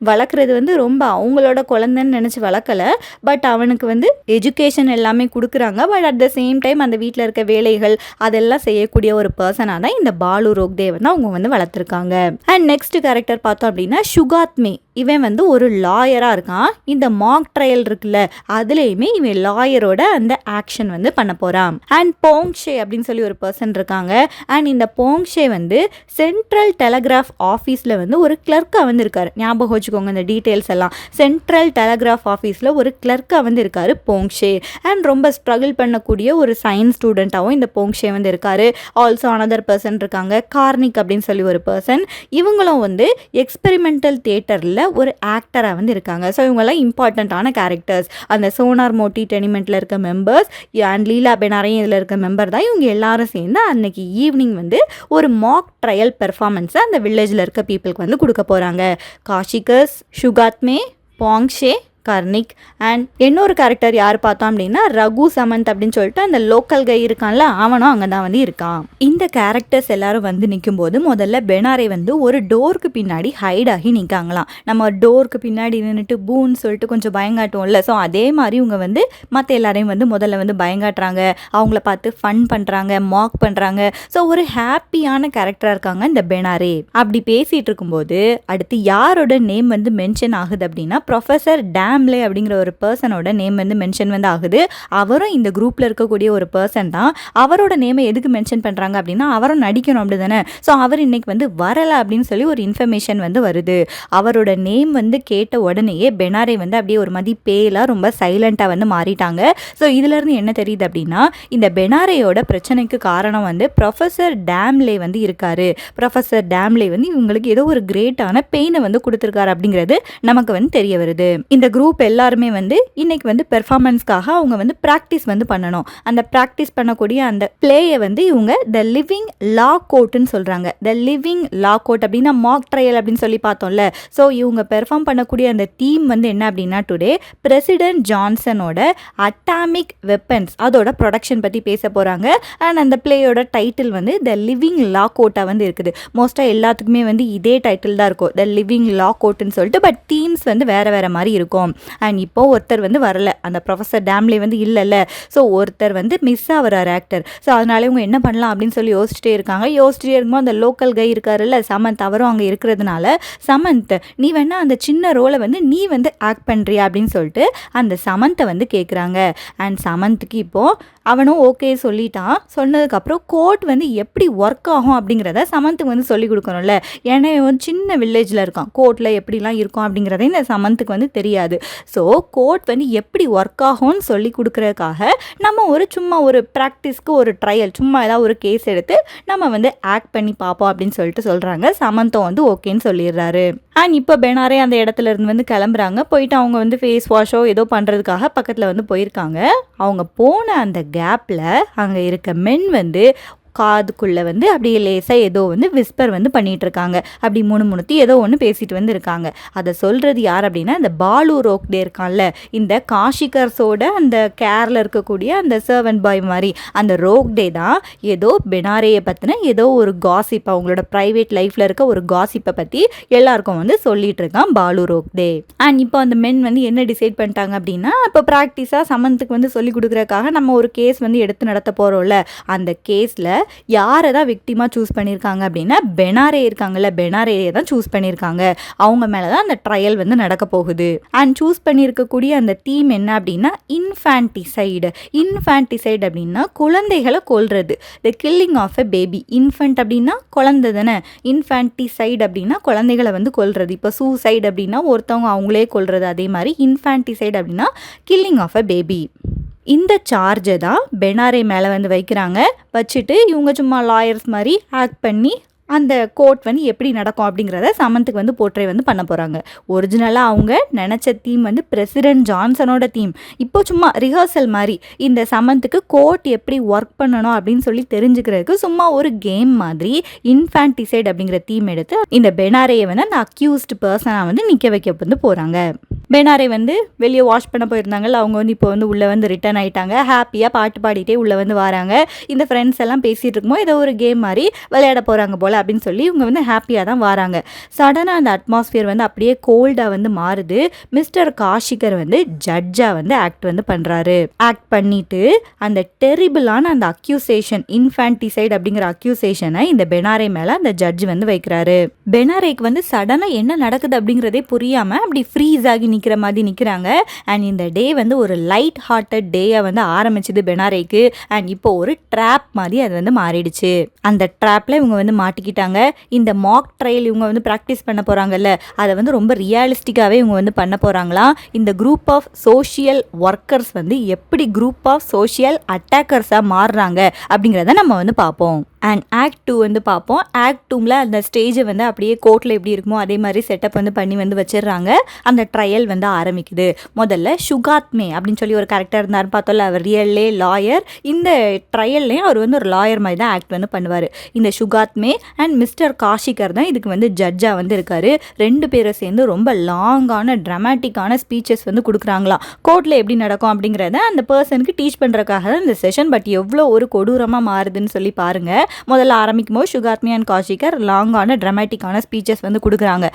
வளர்க்குறது வந்து ரொம்ப அவங்களோட குழந்தைன்னு நினச்சி வளர்க்கலை. பட் அவனுக்கு வந்து எஜுகேஷன் எல்லாமே கொடுக்குறாங்க. But at the same time அந்த வீட்டில் இருக்க வேலைகள் அதெல்லாம் செய்யக்கூடிய ஒரு பர்சனாக தான் இந்த பாலு ரோக்தே வந்து அவங்க வந்து வளர்த்துருக்காங்க. அண்ட் நெக்ஸ்ட் கேரக்டர் பார்த்தோம் அப்படின்னா சுகாத்மே. இவன் வந்து ஒரு லாயராக இருக்கான். இந்த மாக் ட்ரையல் இருக்குல்ல அதுலேயுமே இவன் லாயரோட அந்த ஆக்ஷன் வந்து பண்ண போகிறான். அண்ட் போங்ஷே அப்படின்னு சொல்லி ஒரு பர்சன் இருக்காங்க. அண்ட் இந்த போங்ஷே வந்து சென்ட்ரல் டெலகிராஃப் ஆஃபீஸில் வந்து ஒரு கிளர்க்காக வந்து இருக்கார். ஞாபகம் வச்சுக்கோங்க இந்த டீட்டெயில்ஸ் எல்லாம். சென்ட்ரல் டெலகிராஃப் ஆஃபீஸில் ஒரு கிளர்க்காக வந்து இருக்கார் போங்ஷே. அண்ட் ரொம்ப ஸ்ட்ரகிள் பண்ணக்கூடிய ஒரு சயின்ஸ் ஸ்டூடெண்ட்டாகவும் இந்த போங்ஷே வந்து இருக்கார். ஆல்சோ அனதர் பர்சன் இருக்காங்க, கார்னிக் அப்படின்னு சொல்லி ஒரு பர்சன். இவங்களும் வந்து எக்ஸ்பெரிமெண்டல் தியேட்டரில் ஒரு ஆக்டராக வந்து இருக்காங்க. ஸோ இவங்கெல்லாம் இம்பார்ட்டண்ட்டான கேரக்டர்ஸ். அந்த சோனார் மோட்டி டெனிமெண்ட்டில் இருக்க மெம்பர்ஸ் அண்ட் லீலா பெனாரையும் இதில் இருக்க மெம்பர் தான். இவங்க எல்லாரும் சேர்ந்து அன்னைக்கு ஈவினிங் வந்து ஒரு மாக் ட்ரையல் பெர்ஃபார்மன்ஸை அந்த வில்லேஜில் இருக்க பீப்புளுக்கு வந்து கொடுக்க போகிறாங்க. காஷிகஸ், ஷுகாத்மே, போங்ஷே, கர்னிக் அண்ட் இன்னொரு கேரக்டர் யார் பார்த்தோம் அப்படின்னா ரகு சமந்த் அப்படின்னு சொல்லிட்டு அந்த லோக்கல் கை இருக்கான்ல அவனும் அங்கே தான் வந்து இருக்கான். இந்த கேரக்டர்ஸ் எல்லாரும் வந்து நிற்கும் போது முதல்ல பெனாரே வந்து ஒரு டோருக்கு பின்னாடி ஹைட் ஆகி நிற்காங்களாம். நம்ம டோருக்கு பின்னாடி நின்றுட்டு பூன்னு சொல்லிட்டு கொஞ்சம் பயங்காட்டுவோம்ல, ஸோ அதே மாதிரி இவங்க வந்து மற்ற எல்லாரையும் வந்து முதல்ல வந்து பயங்காட்டுறாங்க, அவங்கள பார்த்து ஃபன் பண்ணுறாங்க, மாக் பண்ணுறாங்க. ஸோ ஒரு ஹாப்பியான கேரக்டராக இருக்காங்க இந்த பெனாரே. அப்படி பேசிகிட்டு இருக்கும்போது அடுத்து யாரோட நேம் வந்து மென்ஷன் ஆகுது அப்படின்னா ப்ரொஃபஸர் டேம்லே அப்படிங்கிற ஒரு பர்சனோட நேம் வந்து மென்ஷன் வந்து ஆகுது. அவரும் இந்த குரூப்பில் இருக்கக்கூடிய ஒரு பர்சன் தான். அவரோட நேமை எதுக்கு மென்ஷன் பண்ணுறாங்க அப்படின்னா அவரும் நடிக்கணும் அப்படி தானே. ஸோ அவர் இன்னைக்கு வந்து வரலை அப்படின்னு சொல்லி ஒரு இன்ஃபர்மேஷன் வந்து வருது. அவரோட நேம் வந்து கேட்ட உடனேயே பெனாரே வந்து அப்படியே ஒரு மாதிரி பேலாக ரொம்ப சைலண்ட்டாக வந்து மாறிட்டாங்க. ஸோ இதுலேருந்து என்ன தெரியுது அப்படின்னா இந்த பெனாரேயோட பிரச்சனைக்கு காரணம் வந்து ப்ரொஃபஸர் டேம்லே வந்து இருக்காரு. ப்ரொஃபஸர் டேம்லே வந்து இவங்களுக்கு ஏதோ ஒரு கிரேட்டான பெயினை வந்து கொடுத்துருக்காரு அப்படிங்கிறது நமக்கு வந்து தெரிய வருது. இந்த குரூப் எல்லாருமே வந்து இன்னைக்கு வந்து பெர்ஃபார்மன்ஸ்க்காக அவங்க வந்து ப்ராக்டிஸ் வந்து பண்ணணும். அந்த ப்ராக்டிஸ் பண்ணக்கூடிய அந்த பிளேயை வந்து இவங்க த லிவிங் லா கோர்ட்னு சொல்கிறாங்க. த லிவிங் லா கோர்ட் அப்படின்னா மாக் ட்ரையல் அப்படின்னு சொல்லி பார்த்தோம்ல. ஸோ இவங்க பெர்ஃபார்ம் பண்ணக்கூடிய அந்த தீம் வந்து என்ன அப்படின்னா டுடே பிரசிடென்ட் ஜான்சனோட அட்டாமிக் வெப்பன்ஸ் அதோட ப்ரொடக்ஷன் பற்றி பேச போகிறாங்க. அண்ட் அந்த பிளேயோட டைட்டில் வந்து த லிவிங் லா கோர்ட்டாக வந்து இருக்குது. மோஸ்ட்டாக எல்லாத்துக்குமே வந்து இதே டைட்டில் தான் இருக்கும், த லிவிங் லா கோர்ட்னு சொல்லிட்டு. பட் தீம்ஸ் வந்து வேறு வேறு மாதிரி இருக்கும். அண்ட் இப்போ ஒருத்தர் வந்து வரல, அந்த ப்ரொஃபஸர் டேம்லே வந்து இல்லைல்ல. ஸோ ஒருத்தர் வந்து மிஸ் ஆகிறார் ஆக்டர். ஸோ அதனால இவங்க என்ன பண்ணலாம் அப்படின்னு சொல்லி யோசிச்சுட்டே இருக்காங்க. யோசிச்சுட்டே இருக்கும்போது அந்த லோக்கல் கை இருக்காருல்ல சமந்த், அவரும் அங்கே இருக்கிறதுனால சமந்த் நீ வேணா அந்த சின்ன ரோலை வந்து நீ வந்து ஆக்ட் பண்ணுறியா அப்படின்னு சொல்லிட்டு அந்த சமந்தை வந்து கேட்குறாங்க. அண்ட் சமந்த்க்கு இப்போது அவனும் ஓகே சொல்லிட்டான். சொன்னதுக்கப்புறம் கோர்ட் வந்து எப்படி ஒர்க் ஆகும் அப்படிங்கிறத சமந்த்துக்கு வந்து சொல்லி கொடுக்கணும்ல. ஏன்னா ஒரு சின்ன வில்லேஜில் இருக்கான், கோர்ட்டில் எப்படிலாம் இருக்கும் அப்படிங்கிறத இந்த சமந்த்துக்கு வந்து தெரியாது. ஸோ கோர்ட் வந்து எப்படி ஒர்க் ஆகும்னு சொல்லி கொடுக்குறதுக்காக நம்ம சும்மா ஒரு ப்ராக்டிஸ்க்கு ஒரு ட்ரையல், சும்மா ஏதாவது ஒரு கேஸ் எடுத்து நம்ம வந்து ஆக்ட் பண்ணி பார்ப்போம் அப்படின்னு சொல்லிட்டு சொல்கிறாங்க. சமந்தம் வந்து ஓகேன்னு சொல்லிடுறாரு. அண்ட் இப்போ பெனாரே அந்த இடத்துல இருந்து வந்து கிளம்புறாங்க. போயிட்டு அவங்க வந்து ஃபேஸ் வாஷோ ஏதோ பண்ணுறதுக்காக பக்கத்தில் வந்து போயிருக்காங்க. அவங்க போன அந்த கேப்பில் அங்கே இருக்க மென் வந்து காதுக்குள்ளே வந்து அப்படியே லேசாக ஏதோ வந்து விஸ்பர் வந்து பண்ணிகிட்டு இருக்காங்க. அப்படி முணுமுணுத்தி ஏதோ ஒன்று பேசிட்டு வந்து இருக்காங்க. அதை சொல்கிறது யார் அப்படின்னா இந்த பாலு ரோக்டே இருக்கான்ல, இந்த காஷிகர்ஸோட அந்த கேரில் இருக்கக்கூடிய அந்த சர்வன்ட் பாய் மாதிரி அந்த ரோக்டே தான் ஏதோ பெனாரேயை பற்றின ஏதோ ஒரு காசிப், அவங்களோட ப்ரைவேட் லைஃப்பில் இருக்க ஒரு காசிப்பை பற்றி எல்லாருக்கும் வந்து சொல்லிட்டு இருக்கான் பாலு ரோக்டே. அண்ட் இப்போ அந்த மென் வந்து என்ன டிசைட் பண்ணிட்டாங்க அப்படின்னா இப்போ ப்ராக்டிஸாக சமந்துக்கு வந்து சொல்லி கொடுக்குறதுக்காக நம்ம ஒரு கேஸ் வந்து எடுத்து நடத்த போகிறோம்ல, அந்த கேஸில் யாரை தான் விக்டிமாக சூஸ் பண்ணியிருக்காங்க அப்படின்னா பெனாரே இருக்காங்கல்ல, பெனாரேயை தான் சூஸ் பண்ணியிருக்காங்க. அவங்க மேலே தான் அந்த ட்ரையல் வந்து நடக்க போகுது. அண்ட் சூஸ் பண்ணியிருக்கக்கூடிய அந்த தீம் என்ன அப்படின்னா இன்ஃபான்டிசைடு. இன்ஃபான்டிசைடு அப்படின்னா குழந்தைகளை கொல்றது, the killing of a baby. Infant அப்படின்னா குழந்தை தானே, இன்ஃபான்டிசைடு அப்படின்னா குழந்தைகளை வந்து கொல்றது. இப்போ சூசைடு அப்படின்னா ஒருத்தவங்க அவங்களே கொல்றது, அதே மாதிரி இன்ஃபான்டிசைடு அப்படின்னா கில்லிங் ஆஃப் எ பேபி. இந்த சார்ஜை தான் பெனாரே மேலே வந்து வைக்கிறாங்க. வச்சுட்டு இவங்க சும்மா லாயர்ஸ் மாதிரி ஆக்ட் பண்ணி அந்த கோர்ட் வந்து எப்படி நடக்கும் அப்படிங்கிறத சமந்துக்கு வந்து போர்ட்ரே வந்து பண்ண போகிறாங்க. ஒரிஜினலாக அவங்க நினச்ச தீம் வந்து பிரசிடென்ட் ஜான்சனோட தீம். இப்போ சும்மா ரிஹர்சல் மாதிரி இந்த சமந்துக்கு கோர்ட் எப்படி ஒர்க் பண்ணணும் அப்படின்னு சொல்லி தெரிஞ்சுக்கிறதுக்கு சும்மா ஒரு கேம் மாதிரி இன்ஃபான்டிசைட் அப்படிங்கிற தீம் எடுத்து இந்த பெனாரேயை வந்து அந்த அக்யூஸ்டு பர்சனாக வந்து நிற்க வைக்க வந்து போகிறாங்க. பெனாரே வந்து வெளியே வாஷ் பண்ண போயிருந்தாங்கல்ல, அவங்க வந்து இப்போ வந்து உள்ளே வந்து ரிட்டர்ன் ஆகிட்டாங்க. ஹாப்பியாக பாட்டு பாடிட்டே உள்ளே வந்து வராங்க. இந்த ஃப்ரெண்ட்ஸ் எல்லாம் பேசிகிட்டு இருக்கும்போது ஏதோ ஒரு கேம் மாதிரி விளையாட போகிறாங்க போல். அப்படின்னு சொல்லி இவங்க வந்து ஹாப்பியாக தான் வராங்க. சடனாக அந்த அட்மாஸ்ஃபியர் வந்து அப்படியே கோல்டாக வந்து மாறுது. மிஸ்டர் காஷிகர் வந்து ஜட்ஜாக வந்து ஆக்ட் வந்து பண்ணுறாரு. ஆக்ட் பண்ணிட்டு அந்த டெரிபிளான அந்த அக்யூசேஷன் இன்ஃபான்டிசைட் அப்படிங்கிற அக்யூசேஷனை இந்த பெனாரே மேலே அந்த ஜட்ஜ் வந்து வைக்கிறாரு. பெனாரேக்கு வந்து சடனாக என்ன நடக்குது அப்படிங்கிறதே புரியாமல் அப்படி ஃப்ரீஸ் ஆகி நிற்கிற மாதிரி நிற்கிறாங்க. அண்ட் இந்த டே வந்து ஒரு லைட் ஹார்ட்டட் டேயாக வந்து ஆரம்பிச்சுது பெனாரேக்கு. அண்ட் இப்போ ஒரு ட்ராப் மாதிரி அது வந்து மாறிடுச்சு. அந்த ட்ராப்பில் இவங்க வந்து மாட்டிக்கிட்டாங்க. இந்த மாக் ட்ரையல் இவங்க வந்து ப்ராக்டிஸ் பண்ண போகிறாங்கல்ல, அதை வந்து ரொம்ப ரியாலிஸ்டிக்காகவே இவங்க வந்து பண்ண போகிறாங்களாம். இந்த குரூப் ஆஃப் சோஷியல் ஒர்க்கர்ஸ் வந்து எப்படி குரூப் ஆஃப் சோஷியல் அட்டாக்கர்ஸாக மாறுறாங்க அப்படிங்கிறத நம்ம வந்து பார்ப்போம். அண்ட் ஆக்ட் 2 வந்து பார்ப்போம். ஆக்ட் 2ல அந்த ஸ்டேஜை வந்து அப்படியே கோர்ட்டில் எப்படி இருக்குமோ அதே மாதிரி செட்டப் வந்து பண்ணி வந்து வச்சிடுறாங்க. அந்த ட்ரையல் வந்து ஆரம்பிக்குது. முதல்ல சுகாத்மே அப்படின்னு சொல்லி ஒரு கேரக்டர் இருந்தார் பார்த்தோம்ல, அவர் ரியல்லே லாயர். இந்த ட்ரையல்லையும் அவர் வந்து ஒரு லாயர் மாதிரி தான் ஆக்ட் வந்து பண்ணுவார். இந்த சுகாத்மே அண்ட் மிஸ்டர் காஷிகர் தான் இதுக்கு வந்து ஜட்ஜாக வந்து இருக்காரு. 2 பேரை சேர்ந்து ரொம்ப லாங்கான ட்ராமாட்டிக்கான ஸ்பீச்சஸ் வந்து கொடுக்குறாங்களாம். கோர்ட்டில் எப்படி நடக்கும் அப்படிங்கிறத அந்த பர்சனுக்கு டீச் பண்ணுறதுக்காக தான் இந்த செஷன். பட் எவ்வளோ ஒரு கொடூரமாக மாறுதுன்னு சொல்லி பாருங்கள். முதல்ல ஆரம்பிக்கும் போது சுகாத்மி அண்ட் காஷிகர் லாங்கான ட்ராமாட்டிக்கான ஸ்பீச்சஸ் வந்து கொடுக்குறாங்க.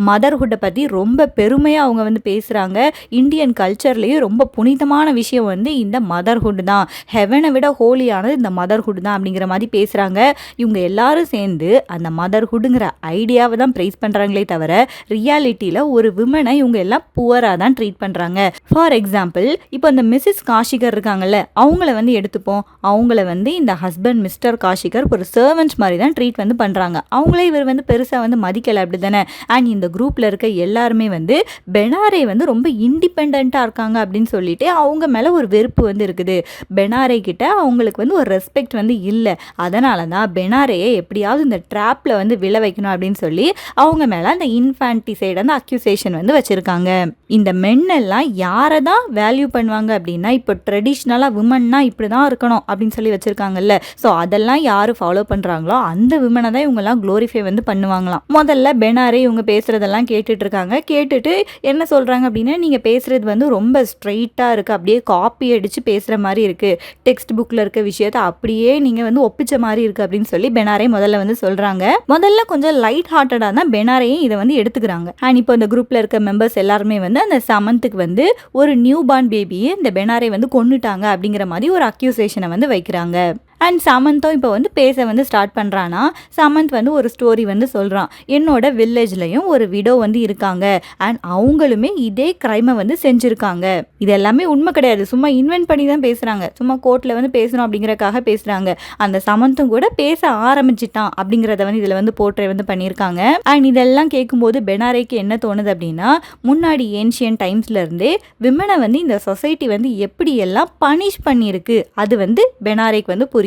மதர்ஹுட்டை பற்றி ரொம்ப பெருமையாக அவங்க வந்து பேசுகிறாங்க. இந்தியன் கல்ச்சர்லேயும் ரொம்ப புனிதமான விஷயம் வந்து இந்த மதர்ஹுட் தான், ஹெவனை விட ஹோலியானது இந்த மதர்ஹுட் தான் அப்படிங்கிற மாதிரி பேசுகிறாங்க. இவங்க எல்லாரும் சேர்ந்து அந்த மதர்ஹுட்டுங்கிற ஐடியாவை தான் ப்ரைஸ் பண்ணுறாங்களே தவிர ரியாலிட்டியில் ஒரு விமனை இவங்க எல்லாம் புவராக தான் ட்ரீட் பண்ணுறாங்க. ஃபார் எக்ஸாம்பிள், இப்போ இந்த மிஸ்ஸஸ் காஷிகர் இருக்காங்கல்ல, அவங்கள வந்து எடுத்துப்போம். அவங்கள வந்து இந்த ஹஸ்பண்ட் மிஸ்டர் காஷிகர் ஒரு சர்வன்ட் மாதிரி தான் ட்ரீட் வந்து பண்ணுறாங்க. அவங்களே இவர் வந்து பெருசாக வந்து மதிக்கலை அப்படி தானே. அண்ட் இந்த குரூப்பில் இருக்க எல்லாருமே வந்து பெனாரே வந்து ரொம்ப இண்டிபெண்ட்டாக இருக்காங்க அப்படின்னு சொல்லிட்டு அவங்க மேலே ஒரு வெறுப்பு வந்து இருக்குது. பெனாரே கிட்ட அவங்களுக்கு வந்து ஒரு ரெஸ்பெக்ட் வந்து இல்லை. அதனால தான் பெனாரேயை எப்படியாவது இந்த ட்ராப்பில் வந்து விழ வைக்கணும் அப்படின்னு சொல்லி அவங்க மேலே அந்த இன்ஃபான்டிசைட் அந்த அக்யூசேஷன் வந்து வச்சுருக்காங்க. இந்த மென்னெல்லாம் யாரை தான் வேல்யூ பண்ணுவாங்க அப்படின்னா, இப்போ ட்ரெடிஷ்னலாக விமன்னா இப்படி தான் இருக்கணும் அப்படின்னு சொல்லி வச்சுருக்காங்கல்ல. ஸோ அதெல்லாம் யார் ஃபாலோ பண்ணுறாங்களோ அந்த விமனை தான் இவங்கெல்லாம் க்ளோரிஃபை வந்து பண்ணுவாங்களாம். முதல்ல பெனாரே இவங்க பேசுகிறதெல்லாம் கேட்டுட்டு இருக்காங்க. கேட்டுட்டு என்ன சொல்கிறாங்க அப்படின்னா, நீங்கள் பேசுகிறது வந்து ரொம்ப ஸ்ட்ரெயிட்டாக இருக்குது, அப்படியே காப்பி அடித்து பேசுகிற மாதிரி இருக்குது, டெக்ஸ்ட் புக்கில் இருக்க விஷயத்த அப்படியே நீங்கள் வந்து ஒப்பிச்ச மாதிரி இருக்குது அப்படின்னு சொல்லி பெனாரே முதல்ல வந்து சொல்கிறாங்க. முதல்ல கொஞ்சம் லைட் ஹார்ட்டடாக தான் பெனாரேயும் இதை வந்து எடுத்துக்கிறாங்க. அண்ட் இப்போ இந்த குரூப்பில் இருக்க மெம்பர்ஸ் எல்லாருமே வந்து அந்த சமந்துக்கு வந்து ஒரு நியூ பார்ன் பேபியை இந்த பெனாரே வந்து கொன்னுட்டாங்க அப்படிங்கிற மாதிரி ஒரு அக்யூசேஷனை வந்து வைக்கிறாங்க. அண்ட் சமந்தும் இப்போ வந்து பேச வந்து ஸ்டார்ட் பண்ணுறான்னா, சமந்த் வந்து ஒரு ஸ்டோரி வந்து சொல்கிறான். என்னோட வில்லேஜ்லையும் ஒரு விடோ வந்து இருக்காங்க அண்ட் அவங்களுமே இதே க்ரைமை வந்து செஞ்சுருக்காங்க. இது எல்லாமே உண்மை கிடையாது, சும்மா இன்வென்ட் பண்ணி தான் பேசுகிறாங்க, சும்மா கோர்ட்டில் வந்து பேசணும் அப்படிங்கிறக்காக பேசுகிறாங்க. அந்த சமந்தும் கூட பேச ஆரம்பிச்சிட்டான் அப்படிங்கிறத வந்து இதில் வந்து போர்ட்ரே வந்து பண்ணியிருக்காங்க. அண்ட் இதெல்லாம் கேட்கும்போது பெனாரேக்கு என்ன தோணுது அப்படின்னா, முன்னாடி ஏன்ஷியன் டைம்ஸ்லேருந்தே விமனை வந்து இந்த சொசைட்டி வந்து எப்படி எல்லாம் பனிஷ் பண்ணியிருக்கு அது வந்து பெனாரேக்கு வந்து புரியுது.